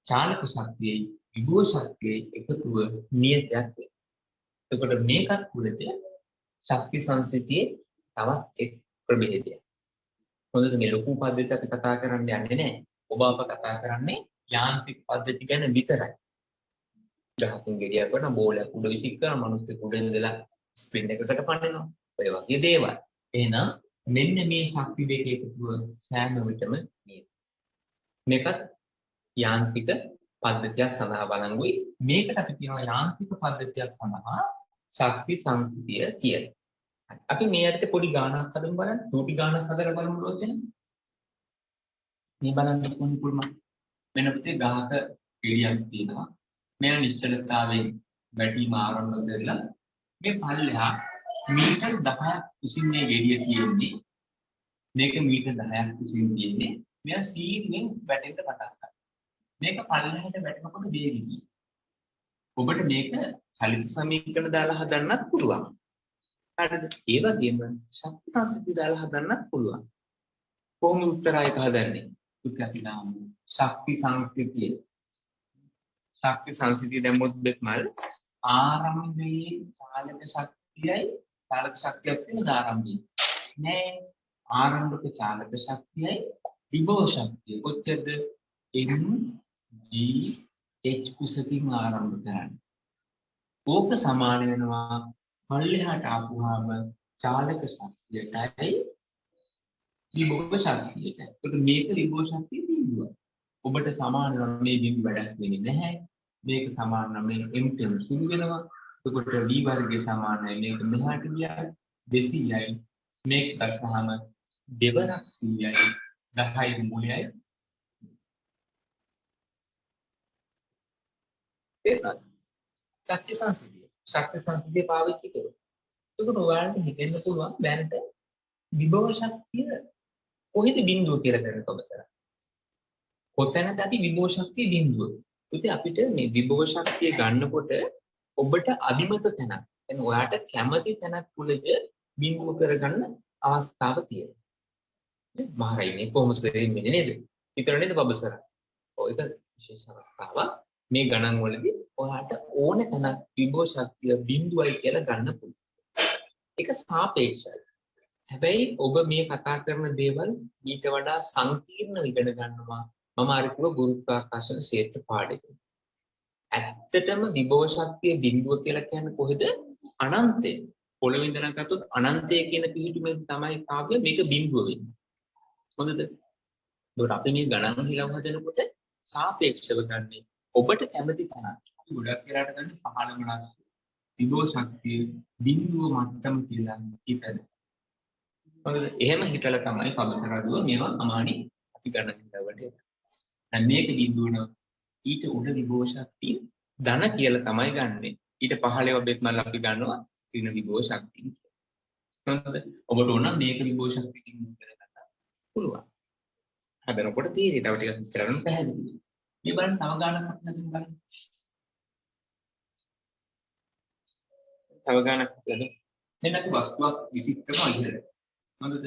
චාලක ශක්තියයි විභව ශක්තියයි එකතුව නියතයක් වෙනවා. එතකොට මේකත් පුරේද ශක්ති සංසිතියේ තවත් එක් ප්‍රභේදයක්. හොඳට මේ ලොකු පද්ධතිය අපි කතා කරන්න යන්නේ නැහැ. ඔබ අප කතා කරන්නේ යාන්ත්‍රික පද්ධති ගැන විතරයි. ගහකින් ගෙඩියක් වුණා බෝලයක් උඩ විසික් කරන මිනිස්සු උඩ ඉඳලා ස්ප්‍රින්ට් එකකට පනිනවා. ඔය වගේ දේවල්. එහෙනම් මෙන්න මේ ශක්ති දෙක එකතුව සෑම විටම නියත. මේකත් යාන්ත්‍රික පද්ධතියක් සඳහා බලංගුයි. මේකට අපි කියනවා යාන්ත්‍රික පද්ධතියක් සඳහා ශක්ති සංස්කෘතිය කියලා. අපි මේ යටතේ පොඩි ගානක් හදමු බලන්න. චූටි ගානක් හදලා බලමු මොකද වෙන්නේ? මේ බලන්න පුළුවන්. මෙන්න පුතේ ගහක ගෙඩියක් තියෙනවා. මේ නිශ්චලතාවයෙන් වැටීම ආරම්භ කරලා මේ පල්ලෙහා මීටර් 10ක් උසින් මේ ගෙඩිය තියෙන්නේ. මේක මීටර් 10ක් උසින් තියෙන්නේ. මෙයා සීරියෙන් වැටෙන්න පටන් ගන්නවා. මේක පල්ලෙහාට වැටෙනකොට වේගී. ඔබට මේක චලිත සමීකරණ දාලා හදන්නත් පුළුවන්. හරිද? ඒ වගේම ශක්ති සංස්කෘතිය දාලා හදන්නත් පුළුවන්. කොහොමද උත්තරයක හදන්නේ? අපි දාමු ශක්ති සංස්කෘතිය. ශක්ති සංස්කෘතිය දැම්මොත් බෙක්මල් ආරම්භයේ චාලක ශක්තියයි චාලක ශක්තියක් තියෙන ආරම්භයේ. නෑ ආරම්භක චාලක ශක්තියයි විභව ශක්තිය. කොච්චරද? mgh කුසකින් ආරම්භ කරන්නේ. ඕක සමාන වෙනවා පල්ලෙහාට ආපුවාම චාලක ශක්තියටයි විභව ශක්තියට. ඒකට මේක විභව ශක්තිය බිඳුව. ඔබට සමාන නම් මේ බිඳුව වැඩක් වෙන්නේ නැහැ. මේක සමාන නම් මේ m සුළු වෙනවා. එතකොට v වර්ගය සමානයි මේක මෙහාට ගියා 200යි. මේක දක්වහම දෙවරක් 100යි 10යි මූලයයි. ඒක ශක්ති සංස්කෘතිය. ශක්ති සංස්කෘතිය පාවිච්චි කරනවා. එතකොට ඔයාලට හිතෙන්න පුළුවන් දැනට විභව ශක්තිය කොහෙද බිඳුව කියලා කරකට ඔබ කරා. කොතැනද අපි විභව ශක්තිය බිඳුව. ඉතින් අපිට මේ විභව ශක්තිය ගන්නකොට ඔබට අදිමත තැනක්. එතන ඔයාට කැමති තැනක් තුලද බිඳුව කරගන්න අවස්ථාව තියෙනවා. නේද? මාරයිනේ කොහොමද වෙන්නේ නේද? විතර නේද බබසර. ඔය ඒක විශේෂ අවස්ථාවක්. මේ ගණන් වලදී ඔයාට ඕන තැනක් විභව ශක්තිය බිඳුවයි කියලා ගන්න පුළුවන්. ඒක සාපේක්ෂයි. හැබැයි ඔබ මේ කතා කරන දේවල් ඊට වඩා සංකීර්ණ ඉගෙන ගන්නවා මම අරකුව ගුරුත්වාකර්ෂණ ක්ෂේත්‍ර පාඩේ. ඇත්තටම විභව ශක්තිය බිඳුව කියලා කියන්නේ කොහෙද? අනන්තය. පොළොවේ ඉඳලා ගත්තොත් අනන්තය කියන පිහිටුමෙන් තමයි කාව්‍ය මේක බිඳුව වෙන්නේ. හොඳද? ඒකට අපි මේ ගණන් හිලව් හදනකොට සාපේක්ෂව ගන්නේ ඔබට කැමති තැනක්. අපි ගොඩක් වෙලාට ගන්න 15 ගණන් විභව ශක්තිය බිඳුව මට්ටම කියලා හිතන. හොඳද? එහෙම හිතලා තමයි පබසරදුව මේවා අමානි අපි ගණන් හිලවට එන්නේ. දැන් මේක බිඳුව නම් ඊට උඩ විභව ශක්තිය ධන කියලා තමයි ගන්නෙ. ඊට පහළව බෙත්මල් අපි ගන්නවා ඍණ විභව ශක්තිය. හොඳද? ඔබට ඕන මේක විභව ශක්තියකින් කරගන්න පුළුවන්. හදනකොට තීරේ තව ටිකක් කරන්න පැහැදිලි. මේ බලන්න තව ගානක් හදන්න බලන්න. තව ගානක් හදන්න. මෙන්න අපි වස්තුවක් විසිට කරනවා ඉහළට. හොඳද?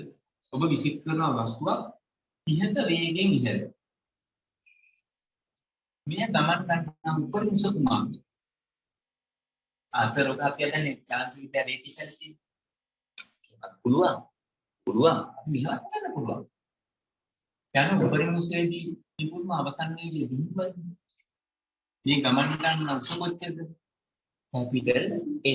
ඔබ විසිට කරන වස්තුවක් 30ක වේගයෙන් ඉහළට. මේ ගමන් ගන්න උපරිම සුකුමාර. ආස්තරෝක අපි හදන්නේ යාන්ත්‍රික රේඛිකල්ටි. පුළුවන්. මෙහෙවත් කරන්න පුළුවන්. යන උපරිම ස්ටේජ් ඉක්ුණම අවසන් වේගය බිඳුවයි. මේ ගමන් ගන්න උසකොච්චද? Capital H.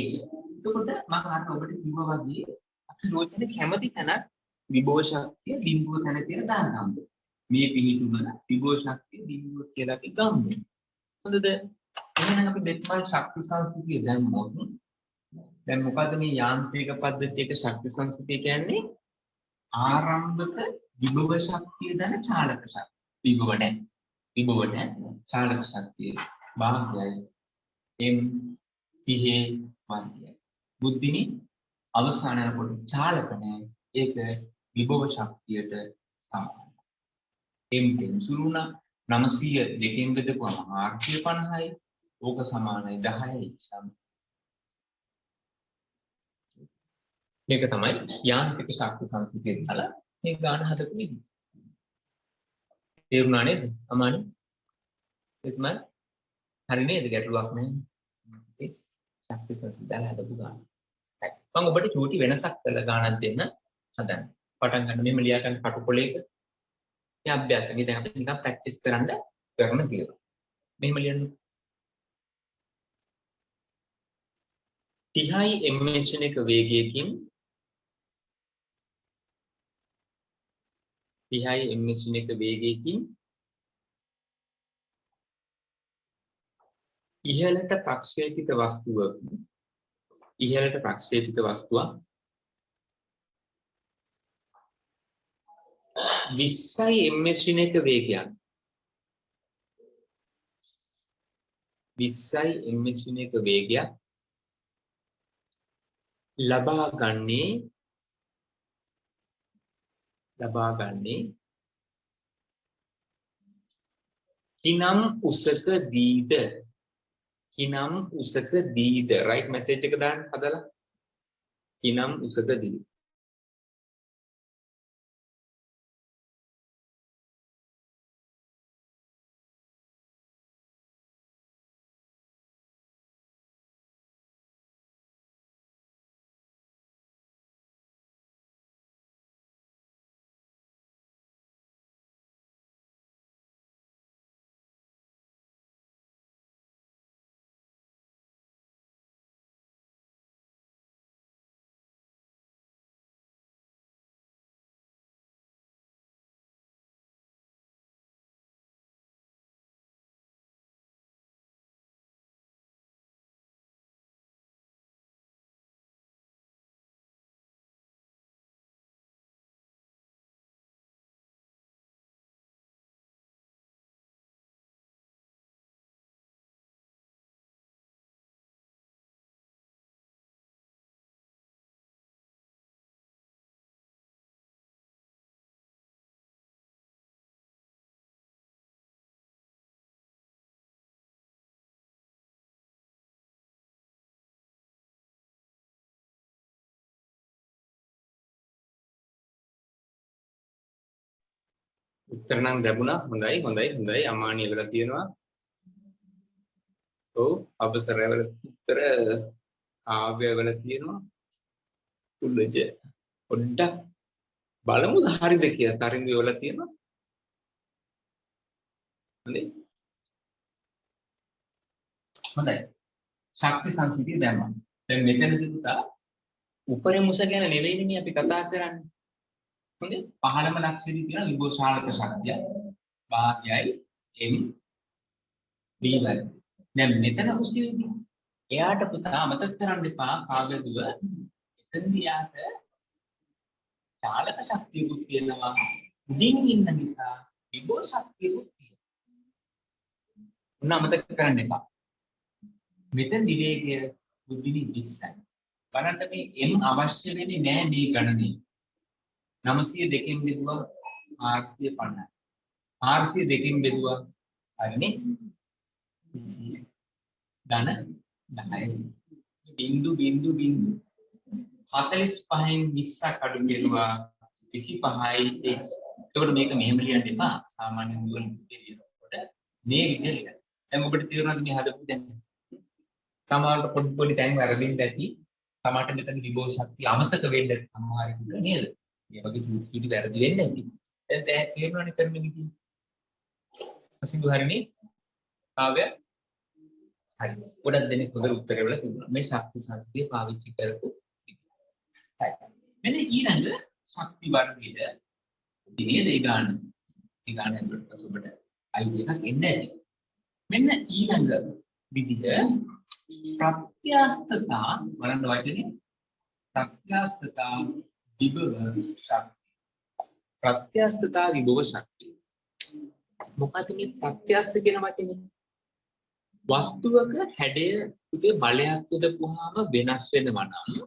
එතකොට මම අර ඔබට කිව්වා වගේ අපි ලෝචනේ කැමති තැනක් විභව ශක්තිය බිඳුව තැන කියලා දාගමු. මේ පිහිටුම විභව ශක්තිය බිඳුව කියලා අපි ගමු. හොඳද? එහෙනම් අපි බෙත්මල් ශක්ති සංස්කෘතිය දැම්මොත් දැන් මොකද මේ යාන්ත්‍රික පද්ධතියක ශක්ති සංස්කෘතිය කියන්නේ? ආරම්භක විභව ශක්තිය දැන චාලක ශක්තිය. විභව නැහැ චාලක ශක්තිය භාගයයි m පිහේ වන්දිය. බුද්ධිනි අවසාන යනකොට චාලක නැහැ. ඒක විභව ශක්තියට සමානයි. m දෙන් සුරුණා 900 දෙකෙන් බෙදපුවම 450යි. ඕක සමානයි 10යි. මේක තමයි යාන්ත්‍රික ශක්ති සංස්කෘතිය දාලා මේ ගාන හදපු විදිහ. තේරුණා නේද? අමානි. එතන හරි නේද? ගැටලුවක් නැහැ. ශක්ති සංස්කෘතිය දාලා හදපු ගාන. මම ඔබට චූටි වෙනසක් කරලා ගානක් දෙන්න හදන්න. පටන් ගන්න මෙහෙම ලියා ගන්න කටුකොලයක. මේ අභ්‍යාසය. දැන් අපි නිකන් ප්‍රැක්ටිස් කරන දේවල්. මෙහෙම ලියන්න. 30යි ms එක වේගයකින් 30යි mh එක වේගයකින් ඉහළට ප්‍රක්ෂේපිත වස්තුවක් 20යි mh එක වේගයක් 20යි mh එක වේගයක් ලබා ගන්නේ කිනම් උසකදීද right message එක දාන්න හදලා කිනම් උසකදී උත්තර නම් ලැබුණා හොඳයි අමානිය වෙලා තියෙනවා ඔව් අවසරය වල උත්තර කාව්‍ය වල තියෙනවා කුල්ලජ පොඩ්ඩක් බලමුද හරිද කියලා තරින්ද වල තියෙනවා හොඳයි ශක්ති සංසිතිය දැම්මා දැන් මෙතනදී පුතා උපරිමස ගැන නෙවෙයිනේ මේ අපි කතා කරන්නේ හොඳේ පහළම ලක්ෂණය කියන විභවශාලක ශක්තිය භාගයයි m v වල දැන් මෙතන උසියදී එයාට පුතා අමතක කරන්න එපා කාගදුව එතනදී යාට චාලක ශක්තියකුත් තියෙනවා උඩින් ඉන්න නිසා විභව ශක්තියකුත් තියෙනවා උන අමතක කරන්න එපා මෙතන විවේකය බුද්ධිනි 20යි බලන්න මේ m අවශ්‍ය වෙන්නේ නෑ මේ ගණනේ 902කින් බෙදුවා 850 802කින් බෙදුවා හරිනේ ධන 10 බිංදු 45න් 20ක් අඩු කෙරුවා 25යි එතකොට මේක මෙහෙම ලියන්න එපා සාමාන්‍ය දුවන විදිහට මේ විදිහට දැන් ඔබට තේරෙනවද මේ හදපු දැන් සමහරවිට පොඩි තැන් වැරදින් දැටි සමහරට මෙතන විභව ශක්තිය අමතක වෙන්න සමහරවිට නේද මේ වගේ දුක්ඛිත වැරදි වෙන්නේ නැති දැන් තේරෙනවනේ කරන විදිහ අසිදු හරිනේ කාව්‍ය හරි ගොඩක් දෙනෙක් හොඳ උත්තර වල තිබුණා මේ ශක්ති සංස්කෘතිය පාවිච්චි කරපු හරි මෙන්න ඊළඟ ශක්ති වර්ගයේ ඉතින් ඒ ගන්න වලට ඔබට අයිඩියා එකක් එන්නේ නැහැ මෙන්න ඊළඟ විදිහ ප්‍රත්‍යස්තතා බලන්න වචනේ ප්‍රත්‍යස්තතා විභව ශක්තිය ප්‍රත්‍යස්තතා විභව ශක්තිය මොකද මේ ප්‍රත්‍යස්ත කියන වචනේ වස්තුවක හැඩය උදේ බලයක් යොදපුවාම වෙනස් වෙනවා නම්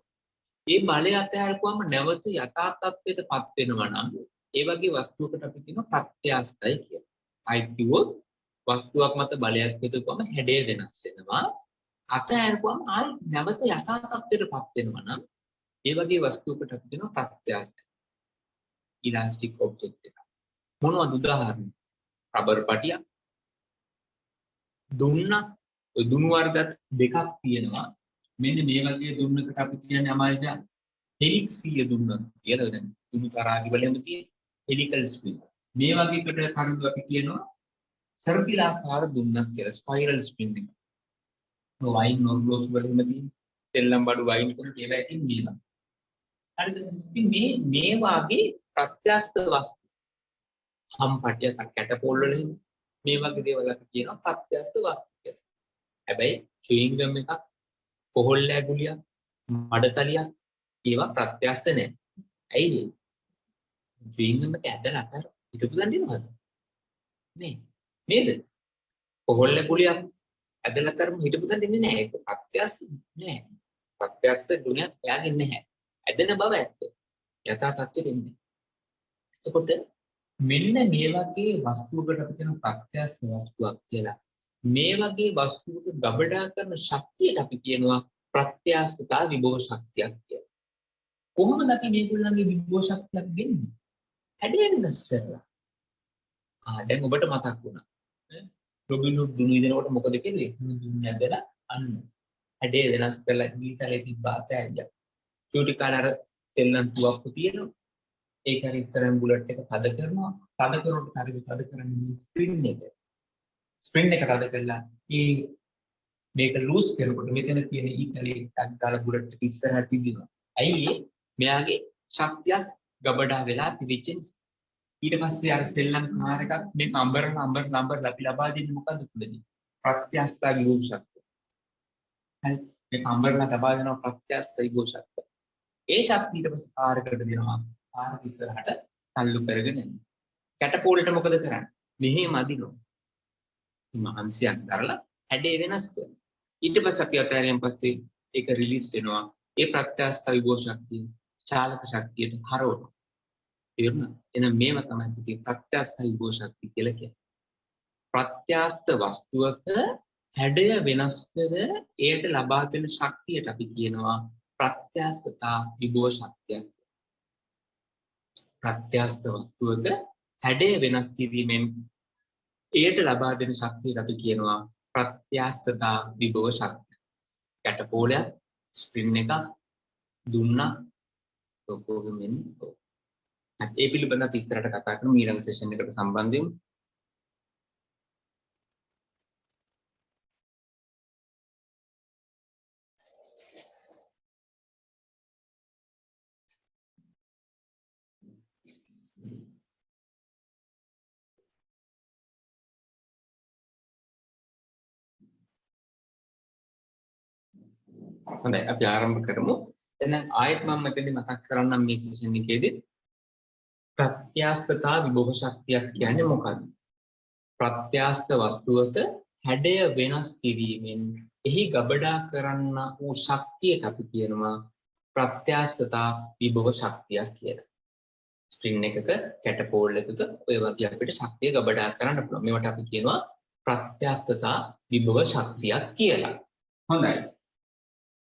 ඒ බලය අතහැරපුවාම නැවත යථා තත්ත්වයටපත් වෙනවා නම් ඒ වගේ වස්තුවකට අපි කියනවා ප්‍රත්‍යස්තයි කියලා. අයි කිව්වොත් වස්තුවක් මත බලයක් යොදපුවාම හැඩය වෙනස් වෙනවා. අතහැරපුවාම ආයි නැවත යථා තත්ත්වයටපත් වෙනවා නම් ඒ වගේ වස්තුවකට අපි කියනවා ප්‍රත්‍යස්තයි. ඉලාස්ටික් ඔබ්ජෙක්ට් එක. මොනවද උදාහරණ? රබර් පටියක් දුන්නක් ඔය දුණු වර්ග දෙකක් තියෙනවා මෙන්න මේ වගේ දුන්නකට අපි කියන්නේ අමාල්ජා හෙලික්සිය දුන්නක් කියලා දැන් දුණු තරාගි වලම තියෙන හෙලිකල් ස්ප්‍රින් මේ වගේකට කරුණු අපි කියනවා සර්පිලාකාර දුන්නක් කියලා ස්පයිරල් ස්ප්‍රින් එක ඔය වයින් නෝග්ලොස් වලින්ම තියෙන සෙල්ලම් බඩු වයින් කරන ඒවා ඇතින් මේවා හරිද ඉතින් මේ වාගේ ප්‍රත්‍යස්ත වස්තු හම්පටියක් කැටපෝල් වල එහෙම මේ වගේ දේවල් අපි කියනවා ප්‍රත්‍යස්ත වස්තු කියලා. හැබැයි චුයින් ගම් එකක් කොහොල්ල ඇගුලියක් මඩතලියක් ඒවා ප්‍රත්‍යස්ත නැහැ. ඇයි ඒ? චුයින් ගම් එක ඇදලා අතර හිටපු දන් දෙනවද? නේ. නේද? කොහොල්ල ඇගුලියක් ඇදලා අතරම හිටපු දන් දෙන්නේ නැහැ. ඒක ප්‍රත්‍යස්ත නෑ. ප්‍රත්‍යස්ත ගුණයක් එයාගේ නැහැ. ඇදෙන බව ඇත්ත. යථා තත්ත්වෙ දෙන්නේ. එතකොට මෙන්න මේ වගේ වස්තුවකට අපි කියන ප්‍රත්‍යස්ත වස්තුවක් කියලා. මේ වගේ වස්තුවක ගබඩා කරන ශක්තියට අපි කියනවා ප්‍රත්‍යස්තතා විභව ශක්තියක් කියලා. කොහොමද අපි මේගොල්ලන්ගේ විභව ශක්තියක් දෙන්නේ? හැඩය වෙනස් කරලා. දැන් ඔබට මතක් වුණා. රොබින් හුඩ් දුනු ඉදනකොට මොකද කෙරුවේ? දුන්න ඇදලා අන්න. හැඩය වෙනස් කරලා ඊතලේ තිබ්බා තෑග්ගා. චූටි කාලේ අර තෙල්ලන් තුවක්කු තියෙනවා. ඒක හරි ඉස්සරහින් බුලට් එක තද කරනවා. තද කරනකොට හරියට තද කරන්නේ මේ ස්ප්‍රින් එක. ස්ප්‍රින් එක තද කරලා මේක ලූස් කරනකොට මෙතන තියෙන ඊතලේ ටක් දාලා බුලට් එක ඉස්සරහට තිබිනවා. ඇයි මෙයාගේ ශක්තිය ගබඩා වෙලා තිබෙච්ච නිසා. ඊට පස්සේ අර සෙල්ලම් කාර් එකක් මේ නම්බර් අපි ලබා දෙන්නේ මොකද්ද පුළදී? ප්‍රත්‍යස්ත විභව ශක්තිය. හරි මේ නම්බර්ලා ලබා දෙනවා ප්‍රත්‍යස්ත විභව ශක්තිය. ඒ ශක්තිය ඊට පස්සේ කාර් එකට දෙනවා. කාර් එක ඉස්සරහට තල්ලු කරගෙන යනවා. කැටපෝලට මොකද කරන්නේ? මෙහෙම අදිනවා. මහන්සියක් දරලා හැඩේ වෙනස් කරනවා. ඊට පස්සේ අපි අතහැරියන් පස්සේ ඒක රිලීස් වෙනවා. ඒ ප්‍රත්‍යස්ත විභව ශක්තිය චාලක ශක්තියට හරවනවා. තේරුණා? එහෙනම් මේව තමයි අපි ප්‍රත්‍යස්ත විභව ශක්තිය කියලා කියන්නේ. ප්‍රත්‍යස්ත වස්තුවක හැඩය වෙනස් කර එයට ලබා දෙන ශක්තියට අපි කියනවා ප්‍රත්‍යස්තතා විභව ශක්තිය. ප්‍රත්‍යස්ත වස්තුවක හැඩය වෙනස් කිරීමෙන් එයට ලබා දෙන ශක්තියට අපි කියනවා ප්‍රත්‍යස්තතා විභව ශක්තිය. කැටපෝලයක් ස්ප්‍රින් එකක් දුන්නා ඔක්කොගෙම ඒ පිළිබඳව අපි ඉස්සරහට කතා කරමු ඊළඟ සෙෂන් එකට සම්බන්ධ වෙමු. හොඳයි අපි ආරම්භ කරමු. එහෙනම් ආයෙත් මම මෙතනදි මතක් කරන්නම් මේ සෙෂන් එකේදී ප්‍රත්‍යස්තතා විභව ශක්තියක් කියන්නේ මොකක්ද? ප්‍රත්‍යස්ත වස්තුවක හැඩය වෙනස් කිරීමෙන් එහි ගබඩා කරන්න වූ ශක්තියට අපි කියනවා ප්‍රත්‍යස්තතා විභව ශක්තියක් කියලා. ස්ප්‍රින් එකක කැටපෝල් එකක ඔය වගේ අපිට ශක්තිය ගබඩා කරන්න පුළුවන්. මේවට අපි කියනවා ප්‍රත්‍යස්තතා විභව ශක්තියක් කියලා. හොඳයි.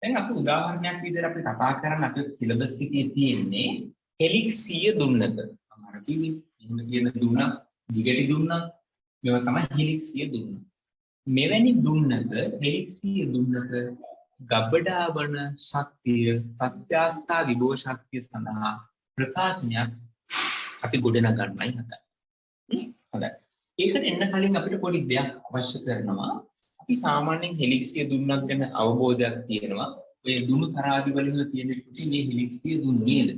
දැන් අපි උදාහරණයක් විදිහට අපි කතා කරන්න අපේ සිලබස් එකේ තියෙන්නේ හෙලික්සිය දුන්නක. අමාරු කිව්වේ. එහෙම කියන දුන්නක්, දිගටි දුන්නක් මේවා තමයි හෙලික්සිය දුන්නක. මෙවැනි දුන්නක හෙලික්සිය දුන්නක ගබඩා වන ශක්තිය ප්‍රත්‍යස්ථා විභව ශක්තිය සඳහා ප්‍රකාශනයක් අපි ගොඩනගන්නයි හදන්නේ. හොඳයි. ඒකට එන්න කලින් අපිට පොඩි දෙයක් අවශ්‍ය කරනවා. අපි සාමාන්‍යයෙන් හෙලික්සිය දුන්නක් ගැන අවබෝධයක් තියෙනවා. ඔය දුණු තරාදි වල තියෙන කුටි මේ හෙලික්සිය දුන්න නේද?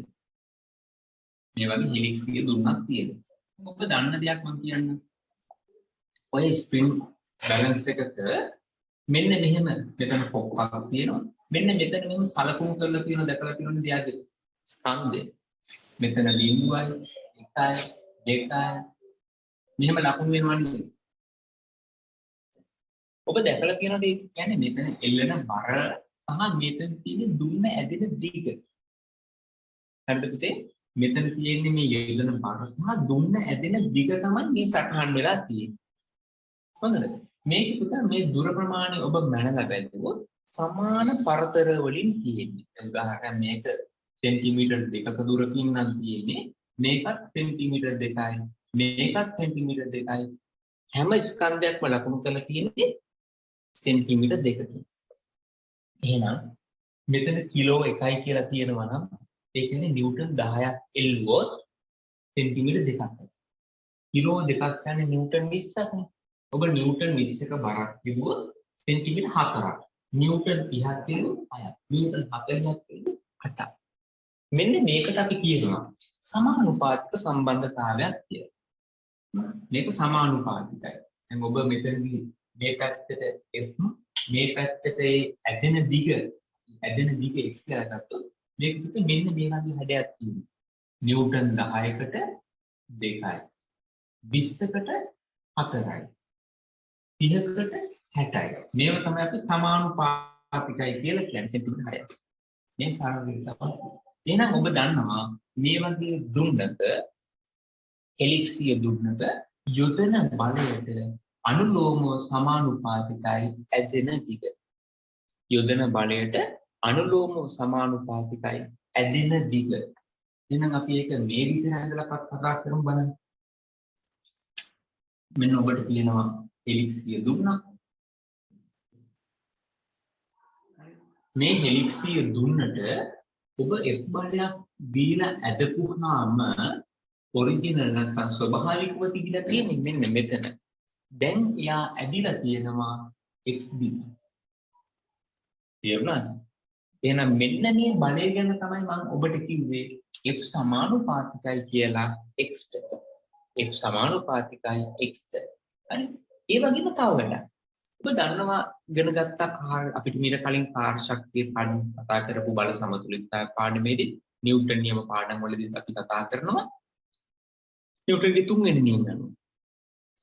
මේ වගේ හෙලික්සිය දුන්නක් තියෙනවා. ඔබ දන්න දෙයක් මම කියන්නම්. ඔය ස්ප්‍රින් බැලන්ස් එකක මෙන්න මෙහෙම මෙතන පොක්කක් තියෙනවා. මෙන්න මෙතන මෙහෙම සලකුණු කරලා තියෙන දැකලා තියෙන දෙයක් ස්කන්ධය. මෙතන බිඳුවයි 1යි 2යි මෙහෙම ලකුණු වෙනවා නේද? ඔබ දැකලා තියෙන දේ කියන්නේ මෙතන එල්ලෙන බර සහ මෙතන තියෙන දුන්න ඇදෙන දිග. හරිද පුතේ? මෙතන තියෙන්නේ මේ යෙදෙන බර සහ දුන්න ඇදෙන දිග තමයි මේ සටහන් වෙලා තියෙන්නේ. හොඳද? මේක පුතා මේ දුර ප්‍රමාණය ඔබ මැනලා බැලුවොත් සමාන පරතර වලින් තියෙන්නේ. උදාහරණයක් මේක සෙන්ටිමීටර් 2ක දුරකින් නම් තියෙන්නේ. මේකත් සෙන්ටිමීටර් 2යි. මේකත් සෙන්ටිමීටර් 2යි. හැම ස්කන්ධයක්ම ලකුණු කරලා තියෙන්නේ සෙන්ටිමීටර් 2කින්. එහෙනම් මෙතන කිලෝ 1යි කියලා තියෙනවා නම් ඒ කියන්නේ නිව්ටන් 10ක් එල්ලුවොත් සෙන්ටිමීටර් 2ක්. කිලෝ 2ක් කියන්නේ නිව්ටන් 20ක් නේ. ඔබ නිව්ටන් 20ක බරක් තිබුවොත් සෙන්ටිමීටර් 4ක්. නිව්ටන් 30ක් තිබුවොත් 6ක්. නිව්ටන් 40ක් තිබුවොත් 8ක්. මෙන්න මේකට අපි කියනවා සමානුපාතික සම්බන්ධතාවයක් කියලා. මේක සමානුපාතිකයි. දැන් ඔබ මෙතනදී මේ පැත්තට f මේ පැත්තට ඒ ඇදෙන දිග x කියලා ගත්තොත් මේකට මෙන්න මේ වගේ හැඩයක් තියෙනවා. නිව්ටන් 10කට 2යි. 20කට 4යි. 30කට 60යි. මේව තමයි අපි සමානුපාතිකයි කියලා කියන්නේ සෙන්ටිමීටර් 6යි. මේ කාරණේ තමයි. එහෙනම් ඔබ දන්නවා මේ වගේ දුන්නක එලික්සිය දුන්නක යොදන බලයට අනුලෝමව සමානුපාතිකයි ඇදෙන දිග. යොදන බලයට අනුලෝමව සමානුපාතිකයි ඇදෙන දිග. එහෙනම් අපි ඒක මේ විදිහට හදලා කතා කරමු බලන්න. මෙන්න ඔබට කියනවා එලික්සිය දුන්නා. මේ එලික්සිය දුන්නට ඔබ F බලයක් දීලා ඇදපුවාම ඔරිජිනල් නැත්නම් ස්වභාවිකව තිබිලා තියෙන්නේ මෙන්න මෙතන. දැන් එයා ඇදිලා තියෙනවා x දිගට. තේරුණාද? එහෙනම් මෙන්න මේ බලය ගැන තමයි මම ඔබට කිව්වේ F සමානුපාතිකයි කියලා x ට. F සමානුපාතිකයි x ට. හරි? ඒ වගේම තව වැඩක්. ඔබ දන්නවා ඉගෙන ගත්තා අපිට මීට කලින් කාර්ය ශක්තිය පාඩම කතා කරපු බල සමතුලිතතාවය පාඩමේදී නිව්ටන් නියම පාඩම් වලදී අපි කතා කරනවා නිව්ටන්ගේ තුන්වෙනි නියම අනුව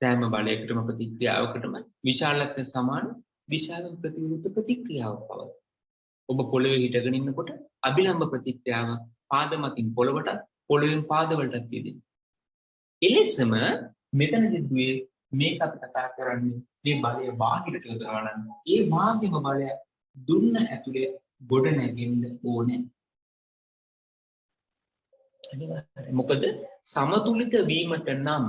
සෑම බලයකටම ප්‍රතික්‍රියාවකටම විශාලත්වය සමාන දිශාවෙන් ප්‍රතිවිරුද්ධ ප්‍රතික්‍රියාවක් පවතී. ඔබ පොළවේ හිටගෙන ඉන්නකොට අභිලම්බ ප්‍රතික්‍රියාව පාද මතින් පොළවට පොළවෙන් පාදවලට තියෙනවා. එලෙසම මෙතනදී දුවේ මේක අපි කතා කරන්නේ මේ බලය බාහිරට යොදනවා නම් ඒ වාගේම බලය දුන්න ඇතුලේ ගොඩ නැගෙන්න ඕනේ. මොකද සමතුලිත වීමට නම්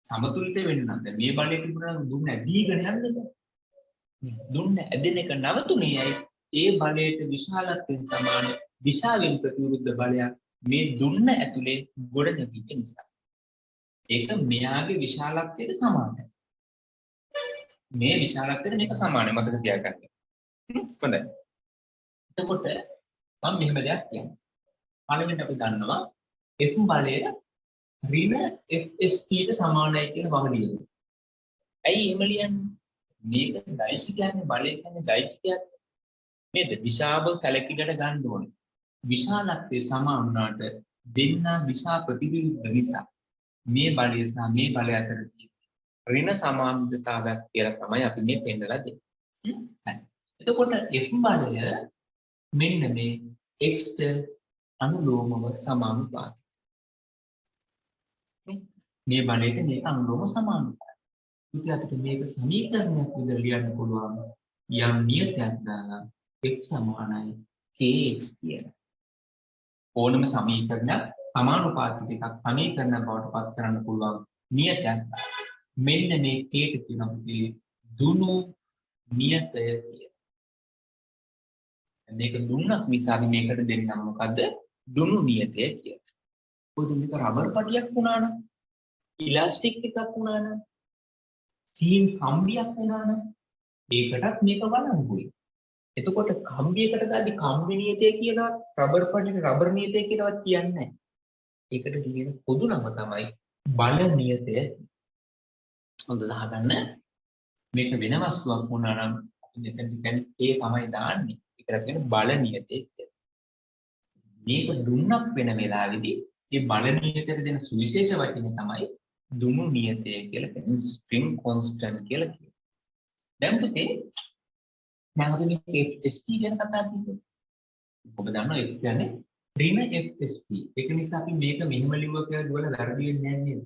සමතුලිත වෙන්න නම් මේ බලය තිබුණා නම් දුන්න ඇදීගෙන යන්නේ. දුන්න ඇදෙන එක නවතුනේයි ඒ බලයට විශාලත්වයෙන් සමාන දිශාවෙන් ප්‍රතිවිරුද්ධ බලයක් මේ දුන්න ඇතුලේ ගොඩ නැගිච්ච නිසා. ඒක මෙයාගේ විශාලත්වයට සමානයි. මේ විශාලත්වයට මේක සමානයි මතක තියාගන්න. හොඳයි. එතකොට මම මෙහෙම දෙයක් කියනවා. පළවෙනිට අපි දන්නවා F බලය ඍණ FSP ට සමානයි කියන වගලියද. ඇයි එහෙම ලියන්නේ? මේක දෛශිකයන්නේ බලය කියන්නේ දෛශිකයක්. නේද? දිශාව සැලකිලට ගන්න ඕනේ. විශාලත්වයේ සමාන වුණාට දෙන්න දිශා ප්‍රතිවිරුද්ධ නිසා මේ බලය සහ මේ බලය අතර ඍණ සමාන්තරතාවයක් කියලා තමයි අපි මේ පෙන්නලා දෙන්නේ. හරි. එතකොට F බලය මෙන්න මේ x ට අනුලෝමව සමානුපාතිකයි. මේ බලයට මේක අනුලෝම සමානුපාතිකයි. ඉතින් අපිට මේක සමීකරණයක් විදිහට ලියන්න පුළුවන්. යම් නියතයක් දාලා x සමානයි kx කියලා. ඕනම සමීකරණයක් සමානුපාතික එකක් සමීකරණයක් බවට පත් කරන්න පුළුවන් නියතයක්. මෙන්න මේ k ට කියනවා අපි දුනු නියතය කියලා. මේක දුන්නක් නිසා අපි මේකට දෙන්නම් මොකද්ද? දුනු නියතය කියලා. කොහොමද මේක රබර් පටියක් වුණා නම්, ඉලාස්ටික් එකක් වුණා නම්, සීන් කම්බියක් වුණා නම් ඒකටත් මේක වළංගුයි. එතකොට කම්බියකට ගාදී කම්බි නියතය කියලා රබර් පටියට රබර් නියතය කියලාවත් කියන්නේ නැහැ. ඒකට කියන පොදු නම තමයි බල නියතය. හොඳට අහගන්න. මේක වෙන වස්තුවක් වුණා නම් අපි මෙතන කියන්නේ ඒ තමයි දාන්නේ. ඒකට කියන බල නියතය කියලා. මේක දුන්නක් වෙන වෙලාවේදී මේ බල නියතයට දෙන සුවිශේෂ වචනේ තමයි දුනු නියතය කියලා කියන්නේ ස්ප්‍රින්ග් කොන්ස්ටන්ට් කියලා කියනවා. දැන් පුතේ දැන් අපි මේ FSP ගැන කතා කරන්නේ. ඔබ දන්නවා ඒක කියන්නේ ඍණ FSP. ඒක නිසා අපි මේක මෙහෙම ලිව්වා කියලා දුවල වැරදි වෙන්නේ නැහැ නේද?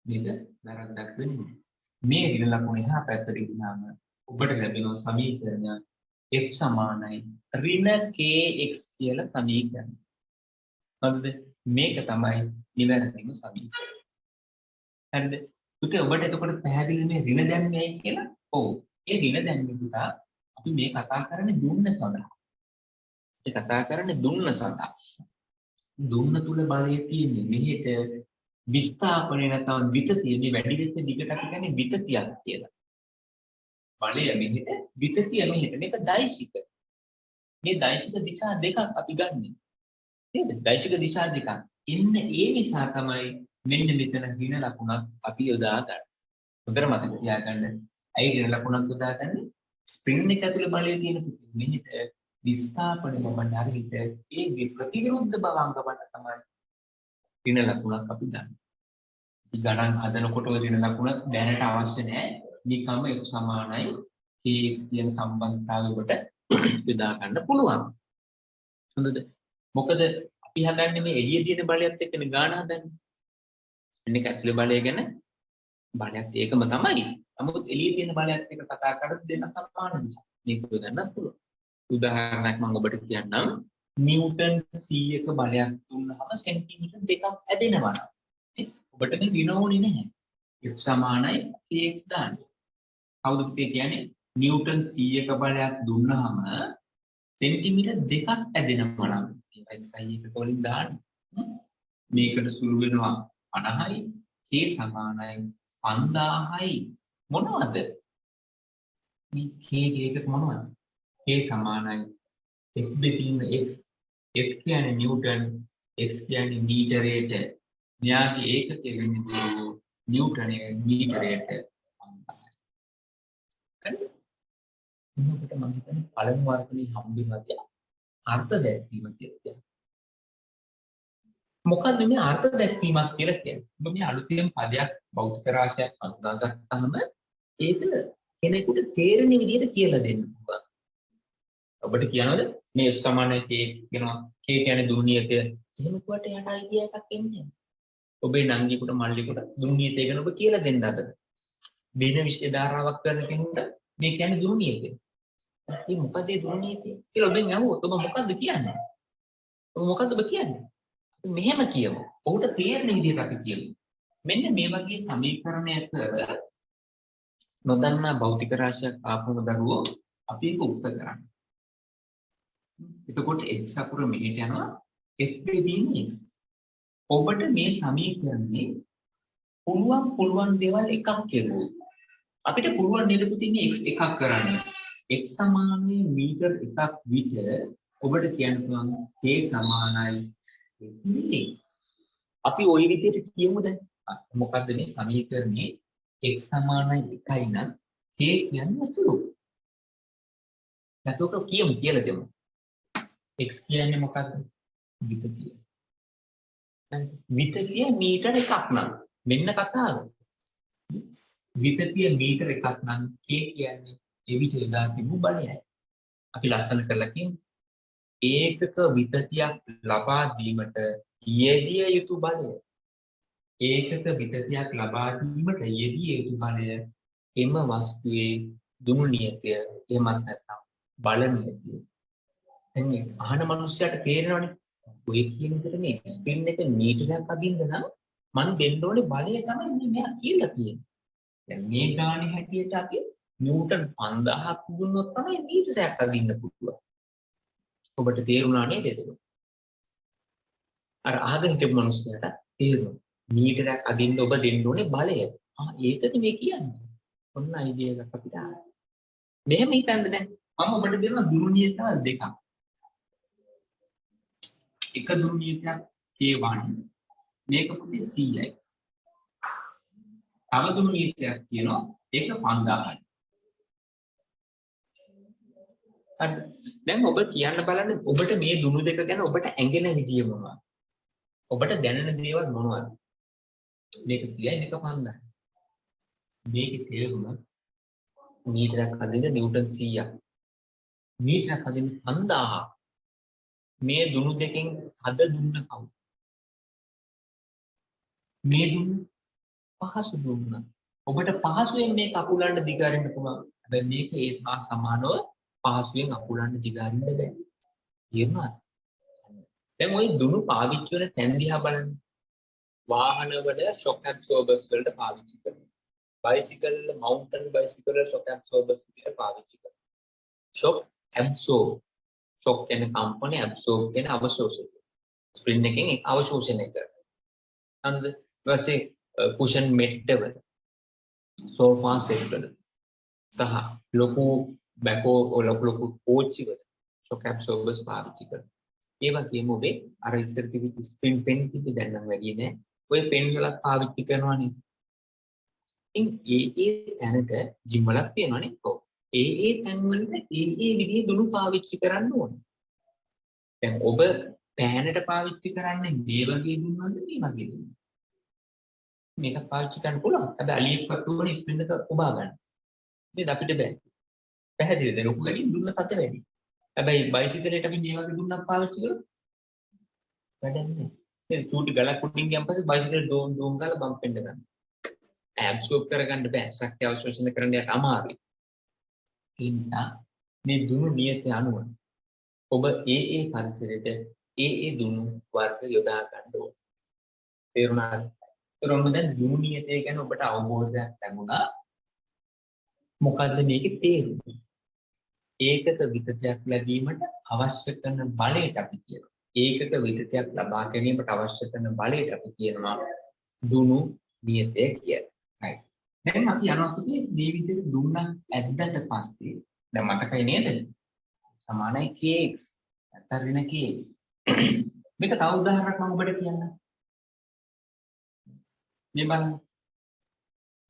මේක වැරද්දක් වෙන්නේ නැහැ. මේ ඍණ ලකුණ එහා පැත්තට ගියාම ඔබට ලැබෙන සමීකරණය F සමානයි ඍණ kx කියලා සමීකරණය. හරිද? මේක තමයි නිවැරදිම සමීකරණය. හරිද? පුතේ ඔබට එතකොට පැහැදිලි මේ ඍණ දැම්මේයි කියලා? ඔව්. ඒ ඍණ දැම්මේ පුතා අපි මේ කතා කරන්නේ දුන්න සඳහා. මේ කතා කරන්නේ දුන්න සඳහා. දුන්න තුල බලය තියෙන්නේ මෙහෙට විස්ථාපනය නැත්නම් විතතිය මේ වැඩි වෙච්ච දිගට අපි කියන්නේ විතතියක් කියලා. බලය මෙහෙට විතතිය මෙහෙට මේක දෛශික. මේ දෛශික දිශා දෙකක් අපි ගන්නෙ. නේද? දෛශික දිශා දෙකක්. ඉන්න ඒ නිසා තමයි මෙන්න මෙතන ඍණ ලකුණක් අපි යොදා ගන්න. හොඳට මතක තියාගන්න. ඇයි ඍණ ලකුණක් යොදා ගන්න? ස්ප්‍රින් එක ඇතුලේ බලය තියෙන මෙහෙට විස්ථාපන මොමන්ට් හරියට ඒ ප්‍රතිවිරුද්ධ බව අංගවන්න තමයි ඍණ ලකුණක් අපි ගන්න. ගණන් හදනකොට ඔය ඍණ ලකුණ දැනට අවශ්‍ය නැහැ. නිකම්ම x සමානයි kx කියන සම්බන්ධතාවයකට යොදා ගන්න පුළුවන්. හොඳද? මොකද අපි හදන්නේ මේ එළියේ තියෙන බලයත් එක්කනේ ගාන හදන්නේ. එන්නේ ඇතුලේ බලය ගැන බලයත් ඒකම තමයි. නමුත් එළියේ තියෙන බලයත් එක්ක කතා කරද්දී දෙන්න සමාන නිසා මේක යොදන්න පුළුවන්. උදාහරණයක් මම ඔබට කියන්නම්. නිව්ටන් 100ක බලයක් දුන්නාම සෙන්ටිමීටර් 2ක් ඇදෙනවා. ඔබට මේ ඍණ ඕනේ නැහැ. x සමානයි kx දාන්න. කවුද පුතේ කියන්නේ? නිව්ටන් 100ක බලයක් දුන්නාම සෙන්ටිමීටර් 2ක් ඇදෙනවා නම් ඒකයි ස්කයි එක වලින් දාන්න. මේකට සුළු වෙනවා 50යි k සමානයි 5000යි. මොනවද? මේ k එකක මොනවද? k සමානයි x දෙකින් x කියන්නේ නිව්ටන් x කියන්නේ මීටරයට න්යාගේ ඒකකෙ වෙන්නේ නිව්ටනයේ මීටරයට 5000යි. හරිද? මොකට මම හිතන්නේ පළමු වර්ගයේ හම්බෙන්නේ අර්ථ දැක්වීම කියලා. මොකක්ද මේ අර්ථ දැක්වීමක් කියලා කියන්නේ? ඔබ මේ අලුතෙන් පදයක් භෞතික රාශියක් අඳුනාගත්තාම ඒක කෙනෙකුට තේරෙන විදිහට කියලා දෙන්න පුළුවන්. ඔබට කියනවද මේ x සමානයි k කියනවා k කියන්නේ දුර්නියක. එහෙම කිව්වට යට අයිඩියා එකක් එන්නේ නැහැ. ඔබේ නංගියෙකුට මල්ලියෙකුට දුර්නියතය ගැන ඔබ කියලා දෙන්න අද. වෙන විෂය ධාරාවක් කරන කෙනෙකුට මේ කියන්නේ දුර්නියක. ඒ මොකද ඒ දුර්නියක කියලා ඔබෙන් අහුවොත් ඔබ මොකද්ද කියන්නේ? ඔබ මොකද්ද ඔබ කියන්නේ? මෙහෙම කියමු. ඔහුට තේරෙන විදිහට අපි කියමු. මෙන්න මේ වගේ සමීකරණයක නොදන්නා භෞතික රාශියක් ආපුවම දරුවෝ අපි ඒක උත්තර කරන්නේ. එතකොට x අකුර මෙහෙට යනවා x දෙකින් x. ඔබට මේ සමීකරණේ පුළුවන් දේවල් එකක් කෙරුවොත් අපිට පුළුවන් නේද පුතින්නේ x එකක් කරන්න. x සමානයි මීටර් එකක් විතර ඔබට කියන්න පුළුවන් k සමානයි අපි ওই විදිහට කියමු දැන්. මොකද්ද මේ සමීකරණේ x සමානයි 1යි නම් k කියන්නේ සුළු. නැතොක කියමු කියලා දෙමු. x කියන්නේ මොකක්ද? විතතිය. විතතිය මීටර එකක් නම් මෙන්න කතාව. විතතිය මීටර එකක් නම් k කියන්නේ එවිට යොදා තිබු බලයයි. අපි ලස්සන කරලා කියමු. ඒකක විතතියක් ලබා දීමට යෙදිය යුතු බලය. ඒකක විතතියක් ලබා දීමට යෙදිය යුතු බලය එම වස්තුවේ දුනු නියතය එහෙමත් නැත්නම් බල නියතය. එන්නේ අහන මිනිස්සයාට තේරෙනවනේ. ඔය කියන එකට මේ ස්පින් එක මීටරයක් අදින්න නම් මම දෙන්න ඕනේ බලය තමයි මෙයා කියලා තියෙන්නේ. දැන් මේ ගානේ හැටියට අපි නිව්ටන් 5000ක් දුන්නොත් තමයි මීටරයක් අදින්න පුළුවන්. ඔබට තේරුණා නේද ඒක? අර අහගෙන හිටපු මිනිස්සයාට තේරුණා. මීටරයක් අදින්න ඔබ දෙන්න ඕනේ බලය. ඒකද මේ කියන්නේ. ඔන්න අයිඩියා එකක් අපිට ආවා. මෙහෙම හිතන්න දැන් මම ඔබට දෙනවා දුරුනියතාවල් දෙකක්. එක දුරුනියතයක් K1 මේක පුතේ 100යි. තව දුරුනියතයක් කියනවා ඒක 5000යි. හරි. දැන් ඔබ කියන්න බලන්න ඔබට මේ දුනු දෙක ගැන ඔබට ඇඟෙන විදිය මොනවද? ඔබට දැනෙන දේවල් මොනවද? මේක 100යි මේක 5000යි. මේකේ තේරුම මීටරයක් අදින්න නිව්ටන් 100ක්. මීටරයක් අදින්න 5000ක්. මේ දුනු දෙකෙන් හද දුන්න කවුද? මේ දුන්න පහසු දුන්න. ඔබට පහසුවෙන් මේක අකුලන්න දිගාරින්න පුළුවන්. හැබැයි මේක ඒ හා සමානව පහසුවෙන් අකුලන්න දිගාරින්න බැහැ. තේරුණාද? දැන් ওই දුනු පාවිච්චි වෙන තැන් දිහා බලන්න. වාහනවල shock absorbers වලට පාවිච්චි කරනවා. bicycle mountain bicycle වල shock absorbers වලට පාවිච්චි කරනවා. shock absorb shock කියන්නේ කම්පන absorb කියන්නේ අවශෝෂණය. ස්ප්‍රින් එකෙන් අවශෝෂණය කරනවා. අන්ද ඊපස්සේ cushion mat වල sofa set වල සහ ලොකු බැකෝ ලොකු පෝච්චි වල shock absorbers පාවිච්චි කරනවා. ඒ වගේම ඔබේ අර ඉස්සර තිබිච්ච ස්ප්‍රින් පෙන් තිබි දැන් නම් වැඩි නෑ. ඔය පෙන් වලක් පාවිච්චි කරනවානේ. ඉතින් ඒ තැනට ජිම් වලක් තියෙනවානේ. ඔව්. ඒ තැන් වලට ඒ විදිහේ දුණු පාවිච්චි කරන්න ඕනේ. දැන් ඔබ පෑනට පාවිච්චි කරන්නේ මේ වගේ දුන්නද මේ වගේ දුන්නද? මේක පාවිච්චි කරන්න පුළුවන්. හැබැයි අලියෙක් වට්ටුවනේ ස්පින් එක ඔබා ගන්න. නේද අපිට බෑ. පැහැදිලිද? ලොකු වැඩි දුන්න තත වැඩි. හැබැයි බයිසිකලයට අපි මේ වගේ දුන්නක් පාවිච්චි කරොත් වැඩක් නෑ. නේද? චූටි ගලක් උඩින් ගියන් පස්සේ බයිසිකල් ඩෝම් ගාලා බම්ප් වෙන්න ගන්න. ඇබ්සෝබ් කරගන්න බෑ. ශක්තිය අවශෝෂණය කරන්න යට අමාරුයි. ඒ නිසා මේ දුනු නියතය අනුව ඔබ ඒ පරිසරයට ඒ දුනු වර්ග යොදා ගන්න ඕනේ. තේරුණාද? ඒතරොම දැන් දුනු නියතය ගැන ඔබට අවබෝධයක් ලැබුණා. මොකද්ද මේකේ තේරුම? ඒකක විතතයක් ලැබීමට අවශ්‍ය කරන බලයට අපි කියනවා. ඒකක විතතයක් ලබා ගැනීමට අවශ්‍ය කරන බලයට අපි කියනවා දුනු නියතය කියලා. right. දැන් අපි යනවා පුතේ මේ විදිහට දුන්නක් ඇද්දට පස්සේ දැන් මතකයි නේද? සමානයි kx. නැත්නම් ඍණ kx. මේක තව උදාහරණයක් මම ඔබට කියන්නම්. මේ බලන්න.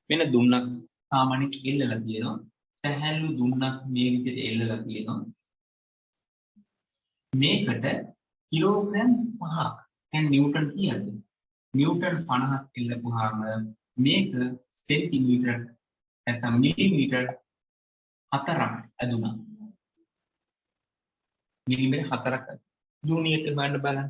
වෙන දුන්නක් සාමාන්‍යයෙන් එල්ලලා තියෙනවා. සැහැල්ලු දුන්නක් මේ විදිහට එල්ලලා තියෙනවා. මේකට කිලෝග්‍රෑම් 5ක් දැන් නිව්ටන් කියන්නේ. නිව්ටන් 50ක් එල්ලපුවාම මේක සෙන්ටිමීටර් නැත්නම් මිලිමීටර් 4ක් ඇදුණා. මිලිමීටර් 4ක්. යුනිට් එක ගන්න බලන්න.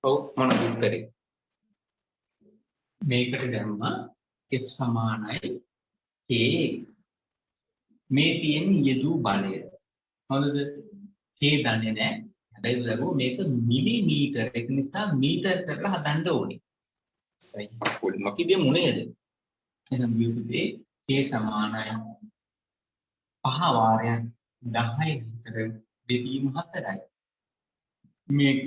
ඔව් මොනවද උත්තරේ? මේකට දැම්මා f සමානයි kx. මේ තියෙන යෙදූ බලය. හොඳද? k දන්නේ නැහැ. හැබැයි බලමු මේක මිලිමීටර. ඒක නිසා මීටර කරලා හදන්න ඕනේ. සයි පොඩි මොකද මොනේද? එහෙනම් විපුතේ k සමානයි 5 වාරයක් 10 විතර බෙදීම 4යි. මේක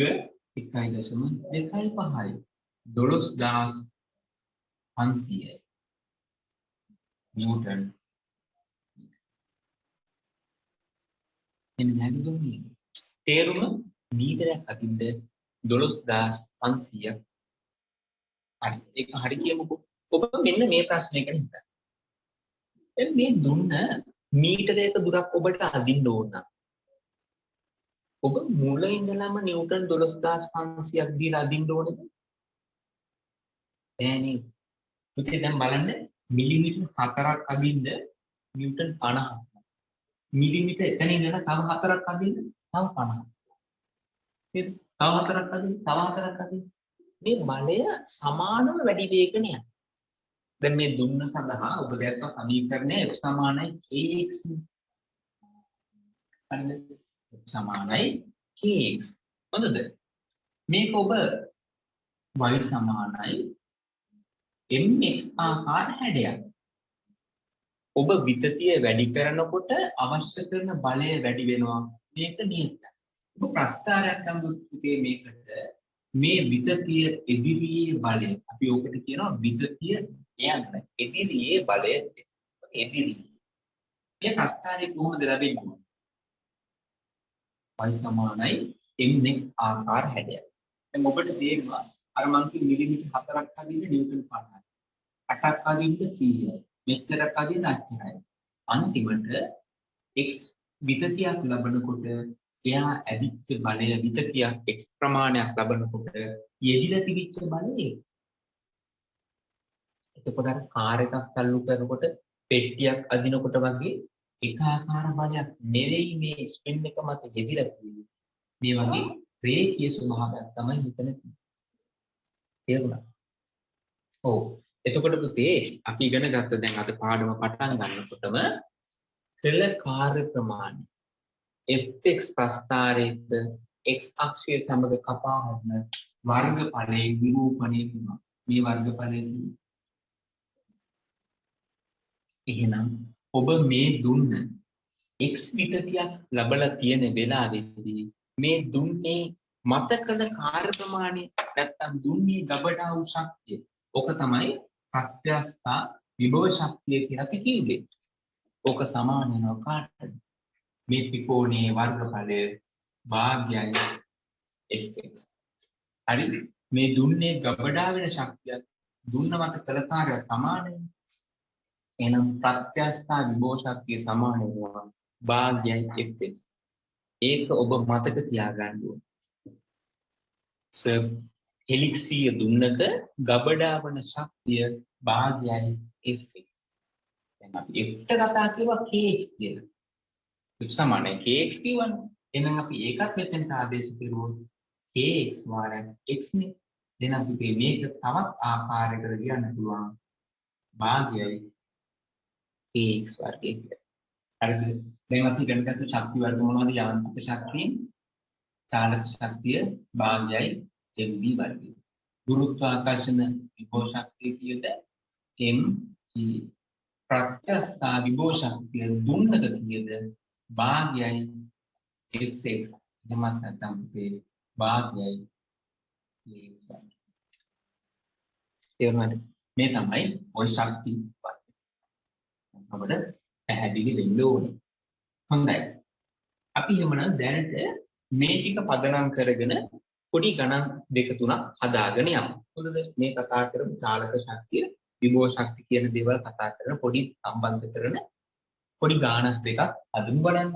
1.25යි. 12500 නිව්ටන්. එන්නේ දුන්නේ. තේරුම මීටරයක් අතින්ද 12500ක්. හරි. ඒක හරි කියමුකෝ. ඔබ මෙන්න මේ ප්‍රශ්නයකට හිතන්න. දැන් මේ දුන්න මීටරයක දුරක් ඔබට අදින්න ඕන. ඔබ මුල ඉඳලම නිව්ටන් 12500ක් දීලා අදින්න ඕනද? නෑනේ. ඔකේ දැන් බලන්න මිලිමීටර් 4ක් අදින්න නිව්ටන් 50ක්. මිලිමීටර් එතන ඉඳලා තව 4ක් අදින්න තව 50ක්. නේද? තව 4ක් අදින්න තව 4ක් අදින්න. මේ බලය සමානව වැඩි වේගන යනවා. දැන් මේ දුන්න සඳහා ඔබ දැක්ක සමීකරණය f සමානයි kx. හරිද? f සමානයි kx. හොඳද? මේක ඔබ y සමානයි mx ආකාර හැඩයක්. ඔබ විතතිය වැඩි කරනකොට අවශ්‍ය කරන බලය වැඩි වෙනවා. මේක නියතයි. ඔබ ප්‍රස්ථාරයක් ගන්නොත් මේකට මේ විතතිය එදිරියේ බලය අපි ඔකට කියනවා විතතිය යන්න එදිරියේ බලය එදිරි. මේ ප්‍රස්ථාරය කොහොමද ලැබෙන්නේ? y සමානයි mx ආකාර හැඩයක්. දැන් ඔබට තේරෙනවා අර මං කිව්ව මිලිමීටර් 4ක් අදින්න නිව්ටන් 50යි. 8ක් අදින්න 100යි. මෙච්චරක් අදින්න අච්චරයි. අන්තිමට x විතතියක් ලබනකොට එයා ඇදිච්ච බලය විතතියක් x ප්‍රමාණයක් ලබනකොට යෙදිලා තිබිච්ච බලය. එතකොට අර කාර් එකක් තල්ලු කරනකොට පෙට්ටියක් අදිනකොට වගේ එකාකාර බලයක් නෙවෙයි මේ ස්පින් එක මත යෙදිලා තියෙන්නේ. මේ වගේ රේඛීය ස්වභාවයක් තමයි මෙතන තියෙන්නේ. තේරුණා? ඔව්. එතකොට පුතේ අපි ඉගෙන ගත්ත දැන් අද පාඩම පටන් ගන්නකොටම කළ කාර්ය ප්‍රමාණය fx ප්‍රස්ථාරයේද x අක්ෂය සමග කපා හරින වර්ගඵලයේ නිරූපණය වෙනවා. මේ වර්ගඵලයේ එහෙනම් ඔබ මේ දුන්න x විතතියක් ලැබලා තියෙන වෙලාවෙදී මේ දුන්නේ මත කළ කාර්ය ප්‍රමාණය නැත්නම් දුන්නේ ගබඩා වූ ශක්තිය. ඕක තමයි ප්‍රත්‍යස්ථා විභව ශක්තිය කියලා අපි කිව්වේ. ඕක සමාන වෙනවා කාටද? මේ ත්‍රිකෝණයේ වර්ගඵලය භාගයයි fx. හරිද? මේ දුන්නේ ගබඩා වෙන ශක්තියක් දුන්න මත කළ කාර්ය සමානයි. එහෙනම් ප්‍රත්‍යස්ථා විභව ශක්තිය සමාන වෙනවා භාගයයි fx. ඒක ඔබ මතක තියාගන්න ඕනේ. හෙලික්සිය දුන්නක ගබඩා වන ශක්තිය භාගයයි fx. දැන් අපි f ට කතා කරුවා kx කියලා. f සමානයි kx කියවනේ. එහෙනම් අපි ඒකත් මෙතෙන්ට ආදේශ කරුවොත් kx වාරයක් x නේ. එහෙනම් අපි මේක තවත් ආකාරයකට ලියන්න පුළුවන් භාගයයි kx වර්ගය කියලා. හරිද? දැන් අපි ඉගෙන ගත්ත ශක්ති වර්ග මොනවද? යාන්ත්‍රික ශක්තිය, චාලක ශක්තිය භාගයයි mv වර්ගය. ගුරුත්වාකර්ෂණ විභව ශක්තිය කියද mg. ප්‍රත්‍යස්ථා විභව ශක්තිය දුන්නක කියද භාගයයි fx. එහමත් නැත්නම් භාගයයි kx වර්ගය. තේරුණාද? මේ තමයි ওই ශක්ති වර්ගය. අපිට පැහැදිලි වෙන්න ඕනේ. හොඳයි. අපි එහෙමනම් දැනට මේ ටික පදනම් කරගෙන පොඩි ගණන් දෙක තුනක් හදාගෙන යමු. හොඳද? මේ කතා කරමු චාලක ශක්තිය, විභව ශක්තිය කියන දේවල් කතා කරන පොඩි සම්බන්ධ කරන පොඩි ගානක් දෙකක් හදමු බලන්න.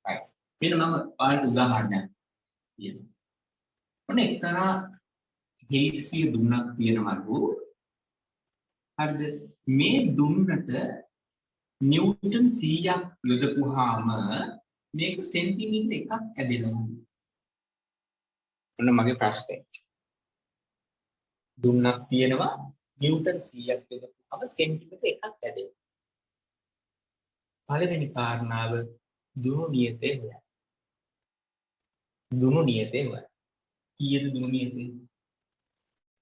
right. මෙන්න මම ඔයාලට උදාහරණයක් කියනවා. ඔන්න එක්තරා හෙලික්සිය දුන්නක් තියෙනවලු. හරිද? මේ දුන්නට නිව්ටන් 100ක් යොදපුවාම මේක සෙන්ටිමීටර එකක් ඇදෙනවා. ඔන්න මගේ ප්‍රශ්නේ. දුන්නක් තියෙනවා නිව්ටන් 100ක් යොදපුවාම සෙන්ටිමීටර එකක් ඇදෙනවා. පළවෙනි කාරණාව දුනු නියතය හොයන්න. දුනු නියතය හොයන්න. කීයද දුනු නියතය?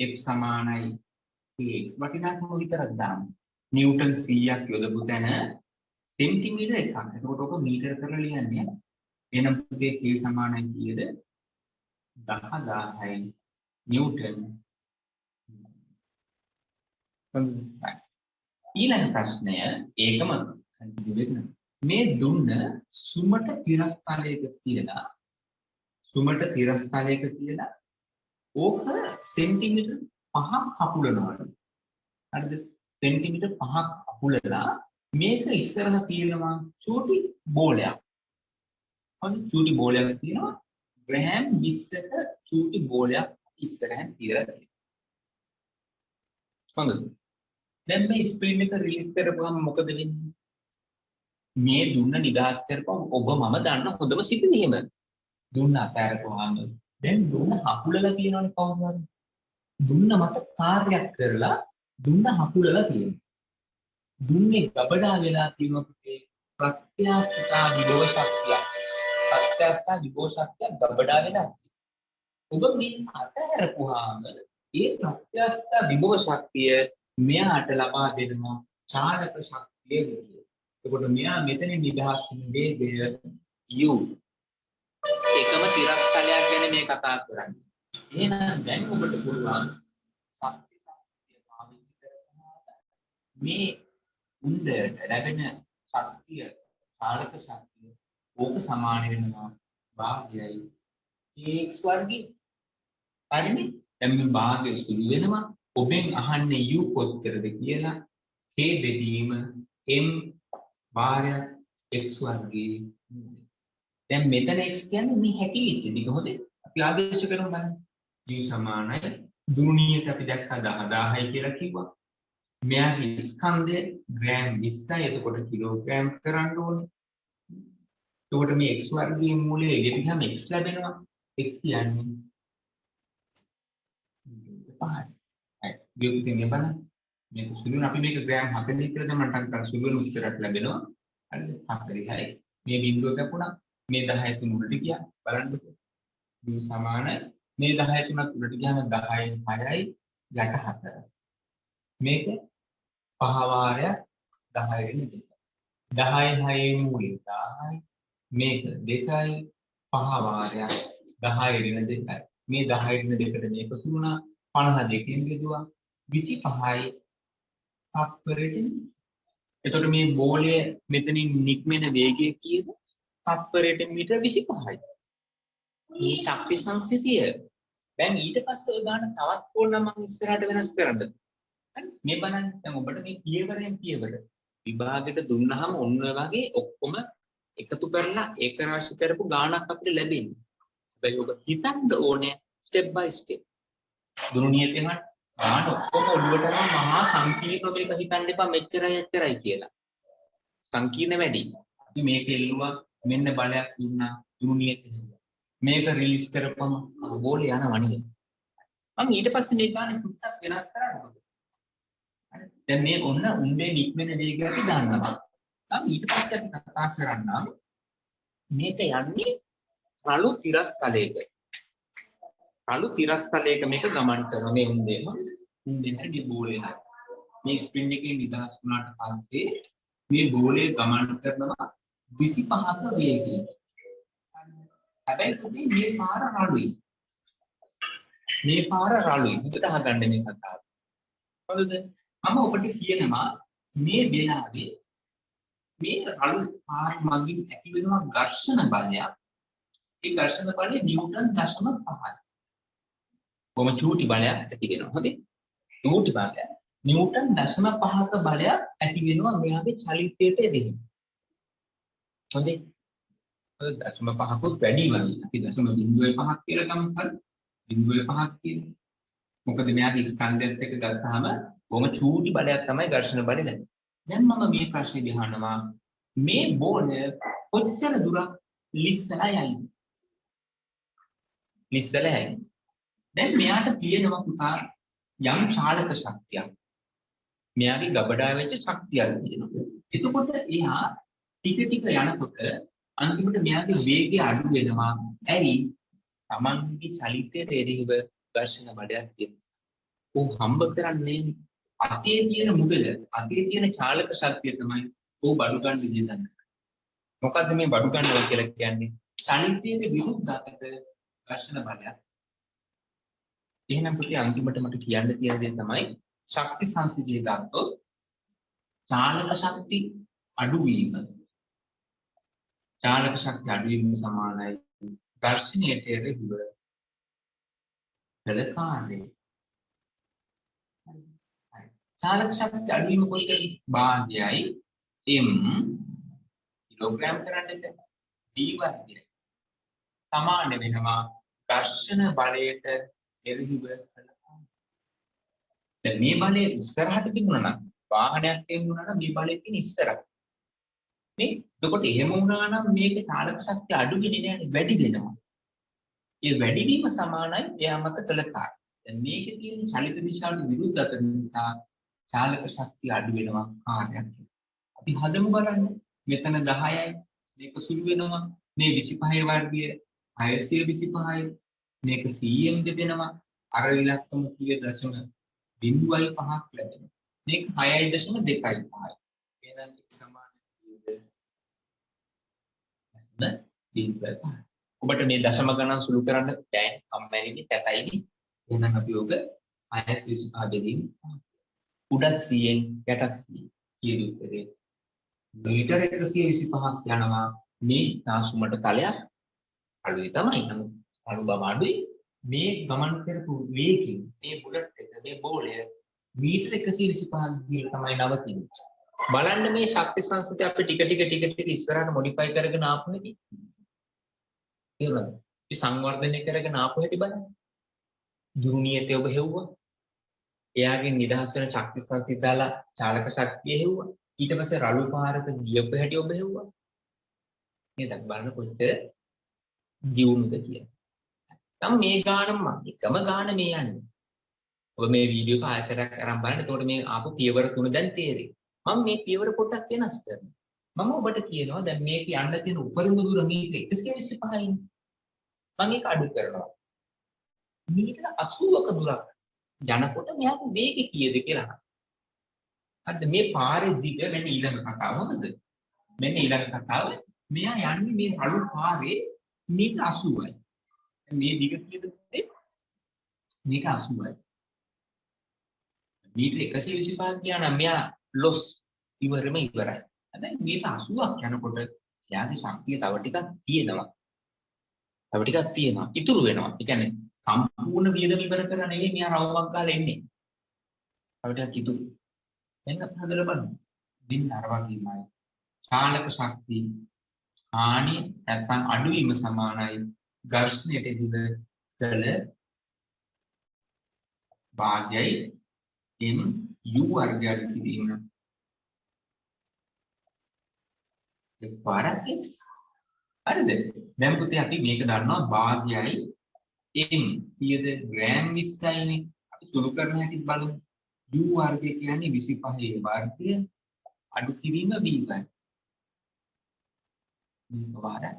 f සමානයි kx. වටිනාකම විතරක් දාන්න. නිව්ටන් 100ක් යොදපු තැන සෙන්ටිමීටර එකක්. එතකොට ඔක මීටර කරලා ලියන්නේ. එහෙනම් පුතේ k සමානයි කීයද? 10000යි නිව්ටන්. ඊළඟ ප්‍රශ්නය ඒකම කන්ටිනියු වෙන්න. මේ දුන්න සුමට තිරස්තලයක තියලා ඕක සෙන්ටිමීටර 5ක් අකුලනවා. හරිද? සෙන්ටිමීටර 5ක් අකුලලා මේක ඉස්සරහ තියෙනවා චූටි බෝලයක්. හරි චූටි බෝලයක් තියෙනවා. ග්‍රෑම් 20ක චූටි බෝලයක් ඉස්සරහින් තියලා තියෙනවා. හොඳයි. දැන් මේ ස්ප්‍රින් එක රිලීස් කරපුවම මොකද වෙන්නේ? මේ දුන්න නිදහස් කරපුවම ඔබ මම දන්න හොඳම සිද්ධියම. දුන්න අතහැරපුවාම දැන් දුන්න අකුලලා තියෙනවනේ කවුරු හරි. දුන්න මත කාර්යයක් කරලා දුන්න හකුලලා තියෙනවා. දුන්නේ ගබඩා වෙලා තියෙනවා පුතේ ප්‍රත්‍යස්ථා විභව ශක්තිය. ප්‍රත්‍යස්ථා විභව ශක්තිය ගබඩා වෙලා. ඔබ මේ අතහැරපුවාම ඒ ප්‍රත්‍යස්ථා විභව ශක්තිය මෙයාට ලබා දෙනවා චාලක ශක්තිය විදියට. එතකොට මෙයා මෙතන නිදහස් වෙන වේගය u. එකම තිරස්තලයක් ගැන මේ කතා කරන්නේ. එහෙනම් දැන් ඔබට පුළුවන් මේ උණ්ඩයට ලැබෙන ශක්තිය චාලක ශක්තිය ඕක සමාන වෙනවා භාගයයි kx වර්ගය. හරිනේ? දැන් මේ භාගය සුළු වෙනවා. ඔබෙන් අහන්නේ u කොච්චරද කියලා. k බෙදීම m වාරයක් x වර්ගයේ. දැන් මෙතන x කියන්නේ මේ හැකිලිච්ච ටික. හොඳේ. අපි ආදේශ කරමු බලන්න. u සමානයි දුරුණියට අපි දැක්කා 10000යි කියලා කිව්වා. මෙයාගේ ස්කන්ධය ග්‍රෑම් 20යි. එතකොට කිලෝග්‍රෑම් කරන්න ඕනේ. එතකොට මේ x වර්ගයේ මූලය එළියට ගියාම x ලැබෙනවා. x කියන්නේ 5යි. හරි. වියුක්තිය බලන්න. මේක සුළුන අපි මේක ග්‍රෑම් 40 කියලා දැම්මම ටක් ගාලා සුළුන උත්තරයක් ලැබෙනවා. හරිද? 40යි. මේ බිඳුව කැපුණා. මේ 10 තුන උඩට ගියා. බලන්නකො. මේ සමානයි. මේ 10 තුනත් උඩට ගියාම 10යි 6යි යට 4. මේක පහ වාරයක් 10 වෙනි දෙක. 10යි 6යි මූලය 10යි. මේක 2යි පහ වාරයක් 10 වෙනි දෙකයි. මේ 10 වෙනි දෙකට මේක තුනා 52කින් බෙදුවා 25යි තත්පරයට. එතකොට මේ බෝලය මෙතනින් නික්මෙන වේගය කීයද? තත්පරයට මීටර 25යි. මේ ශක්ති සංසිතිය. දැන් ඊට පස්සේ ඔය ගන්න තවත් ඕන නම් මම ඉස්සරහට වෙනස් කරන්නද? හරි මේ බලන්න දැන් ඔබට මේ පියවරෙන් පියවර විභාගෙට දුන්නාම ඔන්න ඔය වගේ ඔක්කොම එකතු කරලා ඒක රාශි කරපු ගාණක් අපිට ලැබෙන්නේ. හැබැයි ඔබ හිතන්න ඕනේ ස්ටෙප් බයි ස්ටෙප්. දුරු නියතෙන් ගාණ ඔක්කොම ඔළුවට නම් මහා සංකීර්ණ මේක හිතන්න එපා මෙච්චරයි එච්චරයි කියලා. සංකීර්ණ වැඩි. අපි මේක එල්ලුවා මෙන්න බලයක් දුන්නා දුරු නියතෙන්. මේක රිලීස් කරපම බෝලේ යනවා නේද? මම ඊට පස්සේ මේ ගානේ චුට්ටක් වෙනස් කරන්න. දැන් මේ ඔන්න උන්නේ නික්මෙන වේගය අපි දන්නවා. දැන් ඊට පස්සේ අපි කතා කරන්නම් මේක යන්නේ රළු තිරස් තලයක. රළු තිරස් තලයක මේක ගමන් කරනවා මේ උන්දේම. උන්දේ මේ බෝලේ හරි. මේ ස්ප්‍රින් එකේ නිදහස් වුණාට පස්සේ මේ බෝලේ ගමන් කරනවා 25ක වේගයෙන්. හැබැයි පුතේ මේ පාර රළුයි. මේ පාර රළුයි. හොඳට අහගන්න මේ කතාව. හොඳද? මම ඔබට කියනවා මේ වෙලාවේ මේ රළු පාර මගින් ඇති වෙනවා ඝර්ෂණ බලයක්. ඒ ඝර්ෂණ බලය නිව්ටන් 0.5යි. කොහොම චූටි බලයක් ඇති වෙනවා. හරිද? චූටි බලයක්. නිව්ටන් 0.5ක බලයක් ඇති වෙනවා මෙයාගේ චලිතයට එරෙහිව. හොඳයි. 0.5කුත් වැඩි වගේ. අපි 0.05ක් කියලා ගමු හරි. 0.5ක් කියන්නේ. මොකද මෙයාගේ ස්කන්ධයත් එක්ක ගත්තාම බොහොම චූටි බලයක් තමයි ඝර්ෂණ බලය දැනෙන්නේ. දැන් මම මේ ප්‍රශ්නේ දිහානවා මේ බෝලය කොච්චර දුරක් ලිස්සලා යයිද? ලිස්සලා යයි. දැන් මෙයාට තියෙනවා පුතා යම් චාලක ශක්තියක්. මෙයාගේ ගබඩා වෙච්ච ශක්තියක් තියෙනවා. එතකොට එයා ටික ටික යනකොට අන්තිමට මෙයාගේ වේගය අඩු වෙනවා. ඇයි? Tamanගේ චලිතයට එරෙහිව ඝර්ෂණ බලයක් තියෙනවා. ਉਹ හම්බ කරන්නේ අතේ තියෙන මුදල, අතේ තියෙන චාලක ශක්තිය තමයි ਉਹ බඩු ගන්න විදිහට. මොකද්ද මේ බඩු ගන්නවා කියලා කියන්නේ? චලිතයේ විරුද්ධ අතට ඝර්ෂණ බලයක්. එහෙනම් පුතේ අන්තිමට මට කියන්න තියෙන දේ තමයි ශක්ති සංසිද්ධිය ගත්තොත් චාලක ශක්ති අඩු වීම. චාලක ශක්ති අඩු වීම සමානයි ඝර්ෂණයට එරෙහිව බලකාරය. චාලක ශක්ති අඩු වීම කොයිද? භාගයයි m කිලෝග්‍රෑම් කරන්නට d වර්ගය සමාන වෙනවා ඝර්ෂණ බලයට එරෙහිව බලකාරය. දැන් මේ බලය ඉස්සරහට තිබුණා නම් වාහනයක් එමුණා නම් මේ බලය තියෙන ඉස්සරහ. නේ? එතකොට එහෙම වුණා නම් මේක චාලක ශක්තිය අඩු වෙන්නේ නැහැ වැඩි වෙනවා. ඒ වැඩි වීම සමානයි එයා මත කළ කාර්යය. දැන් මේකේ තියෙන චලිත දිශාවට විරුද්ධ අතර නිසා චාලක ශක්තිය අඩු වෙනවා කාර්යයක්. අපි හදමු බලන්න. මෙතන 10යි මේක සුළු වෙනවා. මේ 25 වර්ගය 625යි. මේක 100ෙන් දෙනවා. අර ඉලක්කම කීයේ 0.05ක් ලැබෙනවා. මේක 6.25යි. එහෙනම් සමාන නේද? ඔබට මේ දශම ගණන් සුළු කරන්න බෑ. කම්මැලිනේ කැතයිනේ. එහෙනම් අපි ඔබ 6.25 දෙකින් උඩත් 100න් යටත් 100 කියන උත්තරේ මීටර 125ක් යනවා මේ නාසුමට තලයක් අඩුයි තමයි. නමුත් අනුගම අඩුයි. මේ ගමන් කරපු වේගයෙන් මේ බුලට් එක මේ බෝලය මීටර 125ක් ගිහලා තමයි නවතින්නේ. බලන්න මේ ශක්ති සංසිද්ධිය අපි ටික ටික ඉස්සරහට මොඩිෆයි කරගෙන ආපු හැටි. තේරුණාද? අපි සංවර්ධනය කරගෙන ආපු හැටි බලන්න. දුරුනියතේ ඔබ හෙව්වා. එයාගේ නිදහස් වෙන ශක්ති සංසිද්ධිය දාලා චාලක ශක්තිය හෙව්වා. ඊට පස්සේ රළු පාරක ගියපු හැටි ඔබ හෙව්වා. නේද? බලන්න කොච්චර ජීවුණුද කියලා. දැන් මේ ගානම එකම ගාන මේ යන්නේ. ඔබ මේ වීඩියෝ එක ආයතරයක් අරන් බලන්න. එතකොට මේ ආපු පියවර තුන දැන් තේරෙයි. මම මේ පියවර පොඩ්ඩක් වෙනස් කරනවා. මම ඔබට කියනවා දැන් මේක යන්න තියෙන උපරිම දුර මීටර 125යි. මම ඒක අඩු කරනවා. මීටර 80ක දුරක් යනකොට මෙයාගේ වේගය කීයද කියලා අහනවා. හරිද? මේ පාරේ දිග මෙන්න ඊළඟ කතාව හොඳද? මෙන්න ඊළඟ කතාව. මෙයා යන්නේ මේ අලු පාරේ මීටර 80යි. මේ දිග කීයද? මේක 80යි. මීටර 125ක් ගියානම් මෙයා ලොස් ඉවරම ඉවරයි. දැන් මීටර 80ක් යනකොට එයාගේ ශක්තිය තව ටිකක් තියෙනවා. තව ටිකක් තියෙනවා. ඉතුරු වෙනවා. ඒ කියන්නේ සම්පූර්ණ වියදම ඉවර කරලා නෙවෙයි මෙයා රවුමක් ගාලා එන්නේ. තව ටිකක් ඉතුරු. දැන් අපි හදලා බලමු. දින් අර වගේමයි. චාලක ශක්තිය හානිය නැත්නම් අඩුවීම සමානයි ඝර්ෂණයට ඉදිරිය කළ භාගයයි m u වර්ගයට කිරීම. එක්පාරක් හරිද? දැන් පුතේ අපි මේක දන්නවා භාගයයි m කීයද ග්‍රෑම් 20යිනේ. අපි සුළු කරන හැටි බලමු. u වර්ගය කියන්නේ 25 වර්ගය අඩු කිරීම v වර්ගය. මේක වාරයක්.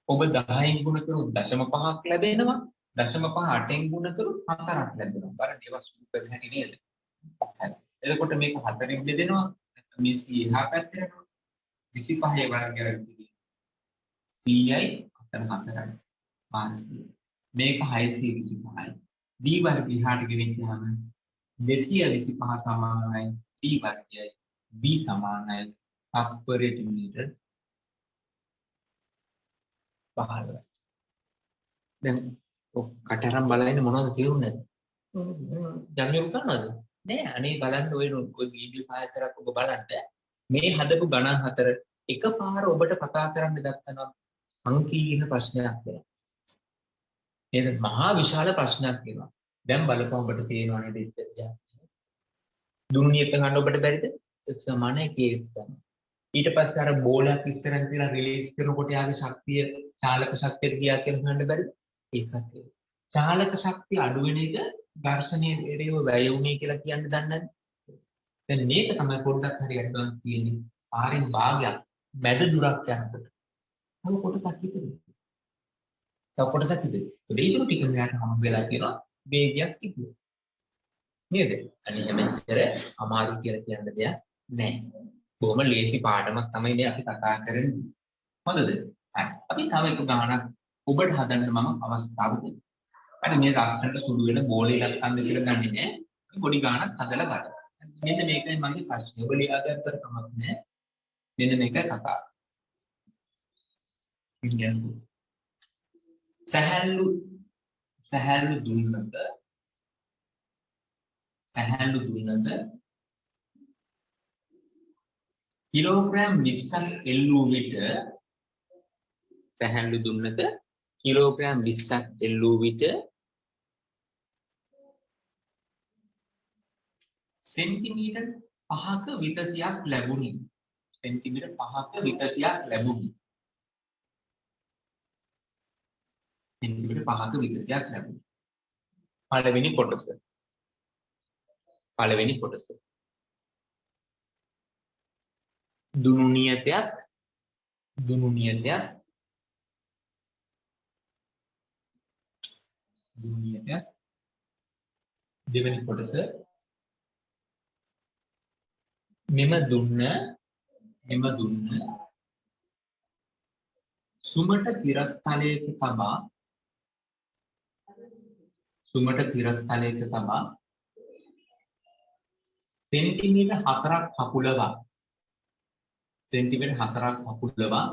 ඔබ 10න් ගුණ කරොත් 0.5ක් ලැබෙනවා. 0.5 8න් ගුණ කරොත් 4ක් ලැබෙනවා. බලන්න ඒවා සුළු කරන හැටි නේද? හරි. එතකොට මේක 4න් බෙදෙනවා. මේ 100 එහා පැත්තට යනවා. 25 වර්ගයට 100යි 4යි. මානසික. මේක 625යි. d වර්ගය එහාට ගෙනිච්චාම 225 සමානයි d වර්ගයයි. b සමානයි තත්පරයට මීටර 15යි. දැන් කටහරම් බලන්නේ මොනවද කියුන්නේ? ජම්යුම් කරනවද? නෑ අනේ බලන්න ඔය වීඩියෝ ෆයිල්ස් ඔබ බලන්න මේ හදපු ගණන් හතර එකපාර ඔබට කතා කරන්න ගත්තනම් සංකීර්ණ ප්‍රශ්නයක් වෙනවා. ඒක මහා විශාල ප්‍රශ්නයක් වෙනවා. දැන් බලපන් ඔබට තේරෙනවා නේද ඉතින්. දුන්නියත් ගන්න ඔබට බැරිද? x සමාන 1 x ගන්න. ඊට පස්සේ අර බෝලයක් ඉස්තරන් කියලා රිලීස් කරනකොට යාගේ ශක්තිය චාලක ශක්තියට ගියා කියලා හොයන්න බැරිද? ඒකත් ඒක. චාලක ශක්තිය අඩු වෙන එක ඝර්ෂණයේ එරෙහිව වැය වුණේ කියලා කියන්න දන්නේ නැද්ද? දැන් මේක තමයි පොඩ්ඩක් හරියට ගන්න තියෙන්නේ. පාරෙන් භාගයක් මැද දුරක් යනකොට. තව කොටසක් ඉතිරි. තව කොටසක් ඉතිරි. ඒක ටික මෙයාට හම් වෙලා තියෙනවා වේගයක් ඉතිරි. නේද? අනිත් මෙච්චර අමාරු කියලා කියන්න දෙයක් නැහැ. බොහොම ලේසි පාඩමක් තමයි මේ අපි කතා කරන්නේ. හොඳද? හරි. අපි තව එක ගානක් ඔබට හදන්න මම අවස්ථාව දෙන්නම්. අද මේ රස්නට සුළු වෙන බෝලේ ලක්කන්ද කියලා ගන්නේ නැහැ. පොඩි ගානක් හදලා ගන්න. මෙන්න මේකයි මගේ ප්‍රශ්නේ. ඔබ ලියාගත්තට කමක් නැහැ. මෙන්න මේක කතාව. සහැල්ලු දුන්නක කිලෝග්‍රෑම් 20ක් එල්ලූ විට සැහැල්ලු දුන්නක කිලෝග්‍රෑම් 20ක් එල්ලූ විට සෙන්ටිමීටර් 5ක විතතියක් ලැබුණි. සෙන්ටිමීටර් 5ක විතතියක් ලැබුණි. සෙන්ටිමීටර් 5ක විතතියක් ලැබුණි. පළවෙනි කොටස. දුනු නියතයක් දෙවෙනි කොටස මෙම දුන්න සුමට තිරස්තලයක තබා සෙන්ටිමීටර් 4ක් හකුලවා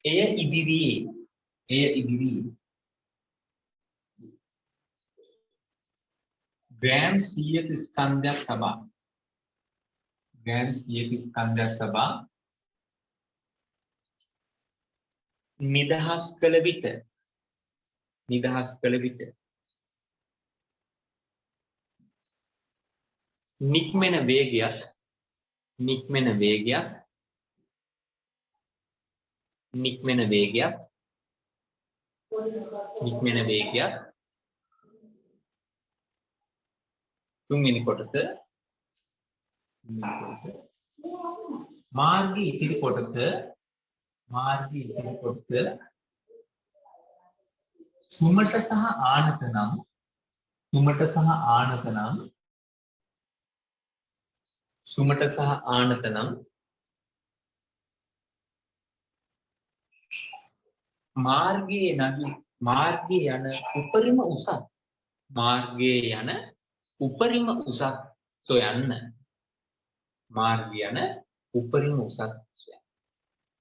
එය ඉදිරියේ ග්‍රෑම් 100ක ස්කන්ධයක් තබා නිදහස් කළ විට නික්මෙන වේගයක් නික්මෙන වේගයක් තුන්වෙනි කොටස මාර්ගයේ ඉතිරි කොටස සුමට සහ ආනත නම් මාර්ගයේ යන උපරිම උසක් සොයන්න.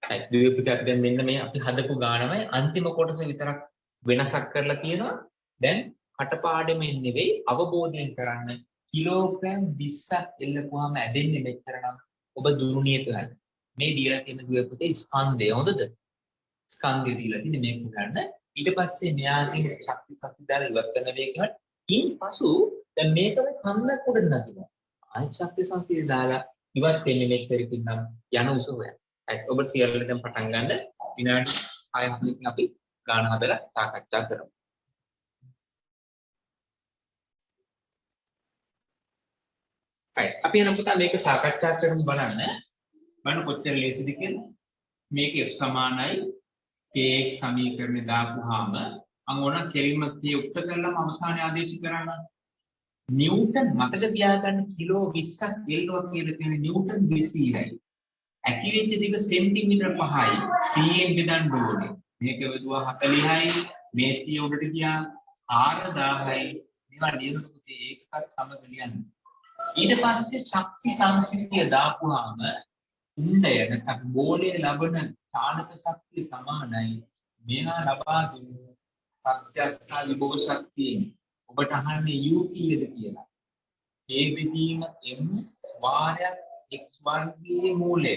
right දෙවිපිට දැන් මෙන්න මේ අපි හදපු ගානමයි අන්තිම කොටස විතරක් වෙනසක් කරලා තියෙනවා. දැන් කටපාඩමින් නෙවෙයි අවබෝධයෙන් කරන්න කිලෝග්‍රෑම් 20ක් එල්ලපුවාම ඇදෙන්නේ මෙච්චර නම් ඔබ දුරුණිය කරන්න. මේ දීලා තියෙන දුවපතේ ස්කන්ධය හොඳද? ස්කන්ධය දීලා තියෙන්නේ මේක ගන්න. ඊට පස්සේ මෙයාගේ ශක්ති දාලා ඉවත් කරන වේගකට ඉන්පසු දැන් මේක කන්නක් උඩ නගිනවා. ආයි ශක්ති සංසිඳ දාලා ඉවත් වෙන්නේ මෙච්චරකින් නම් යන උස හොයන්න. ඔබ සියල්ල දැන් පටන් ගන්න විනාඩි 6-7කින් අපි ගාන හදලා සාකච්ඡා කරමු. right අපි යන පුතා මේක සාකච්ඡා කරමු බලන්න කොච්චර ලේසිද කියලා. මේක f සමානයි kx සමීකරණය දාපුවාම අංගොන කෙලින්ම යුක්ත කරලම අවසානයේ ආදේශ කරන්න. නිව්ටන් මතක තියාගන්න කිලෝ 20ක් එල්ලුවා කියලා කියන්නේ නිව්ටන් 200යි. ඇකිලිච්ච දිග සෙන්ටිමීටර් 5යි 100ෙන් බෙදන්න ඕනේ. මේක වෙදුවා 40යි මේ 100 උඩට ගියා 4000යි. මේවා ලියනකොට ඒකත් සමග ලියන්න. ඊට පස්සේ ශක්ති සංසිද්ධිය දාපුවාම උණ්ඩය නැත්නම් ගෝලයේ ලබන චාලක ශක්තිය සමානයි මේවා ලබා දුන්න ප්‍රත්‍යස්ථ විභව ශක්තියෙන්. ඔබට අහන්නේ u කීයද කියලා. ඒ බෙදීම m වාරයක් x වර්ගයේ මූලය.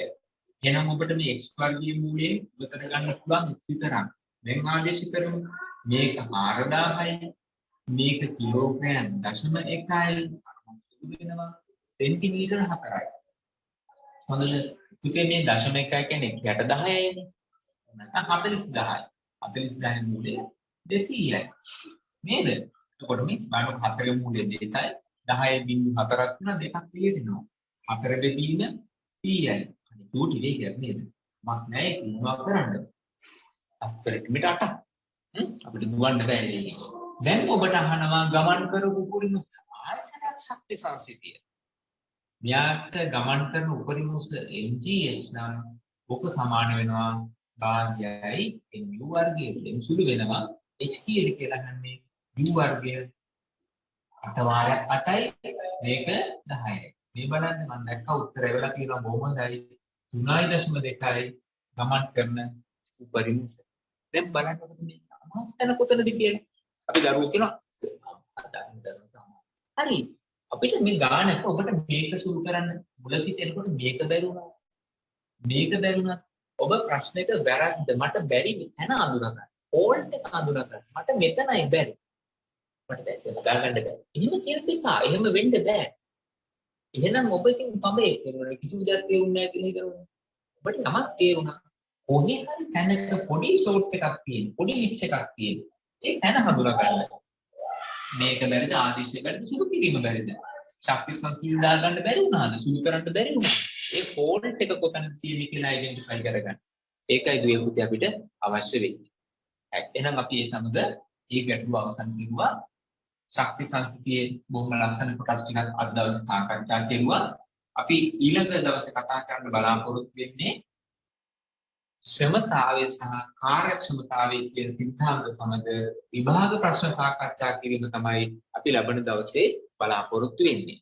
එහෙනම් ඔබට මේ x වර්ගයේ මූලයෙන් උත්තර ගන්න පුළුවන් විතරක්. දැන් ආදේශ කරමු. මේක 4000යි. මේක කිලෝග්‍රෑම් 0.1යි. වෙනවා සෙන්ටිමීටර 4යි. හොඳද? පුතේ මේ 0.1 කියන්නේ 6010යිනේ. නැත්නම් 40000යි. 40000 මූලය 200යි. නේද? එතකොට මේ බලන්න 4 මූලය 2යි 10.4ක් තුන දෙකක් පිළිදෙනවා. 4 බෙදීම 100යි. අනිත් උටි වේගයක් නේද? මක් නැහැ ඒක මොනවද කරන්න? 4 මීටර 8ක්. අපිට දුවන්න බෑ ඒක. දැන් ඔබට අහනවා ගමන් කරපු උපරිම ආයතනයක් ශක්ති සංසිතිය. මෙයාට ගමන් කරන උපරිම උස mgh නම් ඔක සමාන වෙනවා භාගයයි mu වර්ගයෙන් සුළු වෙනවා h කියලා ගන්නේ u වර්ගය 8 වාරයක් 8යි මේක 10යි. මේ බලන්න මම දැක්ක උත්තර එවලා තියෙනවා බොහොම හොඳයි 3.2යි ගමන් කරන උපරිම උස. දැන් බලන්න ඔබට මේ අමාත්‍යන කොතනද කියලා. අපි දරුවෝ කියනවා හරි අපිට මේ ගානක ඔබට මේක සුරු කරන්න මුල සිට එනකොට මේක බැරිුණා ඔබ ප්‍රශ්නෙක වැරද්ද මට බැරි තැන අඳුරගන්න ෆෝල්ට් එක අඳුරගන්න මට මෙතනයි බැරි මට බැරි ගන්න බැහැ එහෙම කියන නිසා එහෙම වෙන්න බෑ එහෙනම් ඔබකින් පමේ කිසිම දෙයක් තේරුන්නේ නැහැ කියලා හිතනවා ඔබට යමක් තේරුණා කොහේ හරි තැනක පොඩි ෂෝට් එකක් තියෙන පොඩි මිස් එකක් තියෙන ඒ තැන හඳුනා ගන්න මේක බැරිද ආදේශය බැරිද සුදු කිරීම බැරිද ශක්ති සංසිඳ දා ගන්න බැරි වුණාද සුදු කරන්න බැරි වුණා ඒ ෆෝල්ට් එක කොතනද තියෙන්නේ කියලා අයිඩෙන්ටිෆයි කරගන්න ඒකයි දුවේ පුතේ අපිට අවශ්‍ය වෙන්නේ එහෙනම් අපි මේ සමග මේ ගැටලුව අවසන් කරුවා ශක්ති සංසිතියේ බොහොම ලස්සන කොටස් ටිකක් අද දවසේ සාකච්ඡා කෙරුවා අපි ඊළඟ දවසේ කතා කරන්න බලාපොරොත්තු වෙන්නේ ශ්‍රමතාවය සහ කාර්යක්ෂමතාවය කියන සිද්ධාන්ත සමග විභාග ප්‍රශ්න සාකච්ඡා කිරීම තමයි අපි ලබන දවසේ බලාපොරොත්තු වෙන්නේ.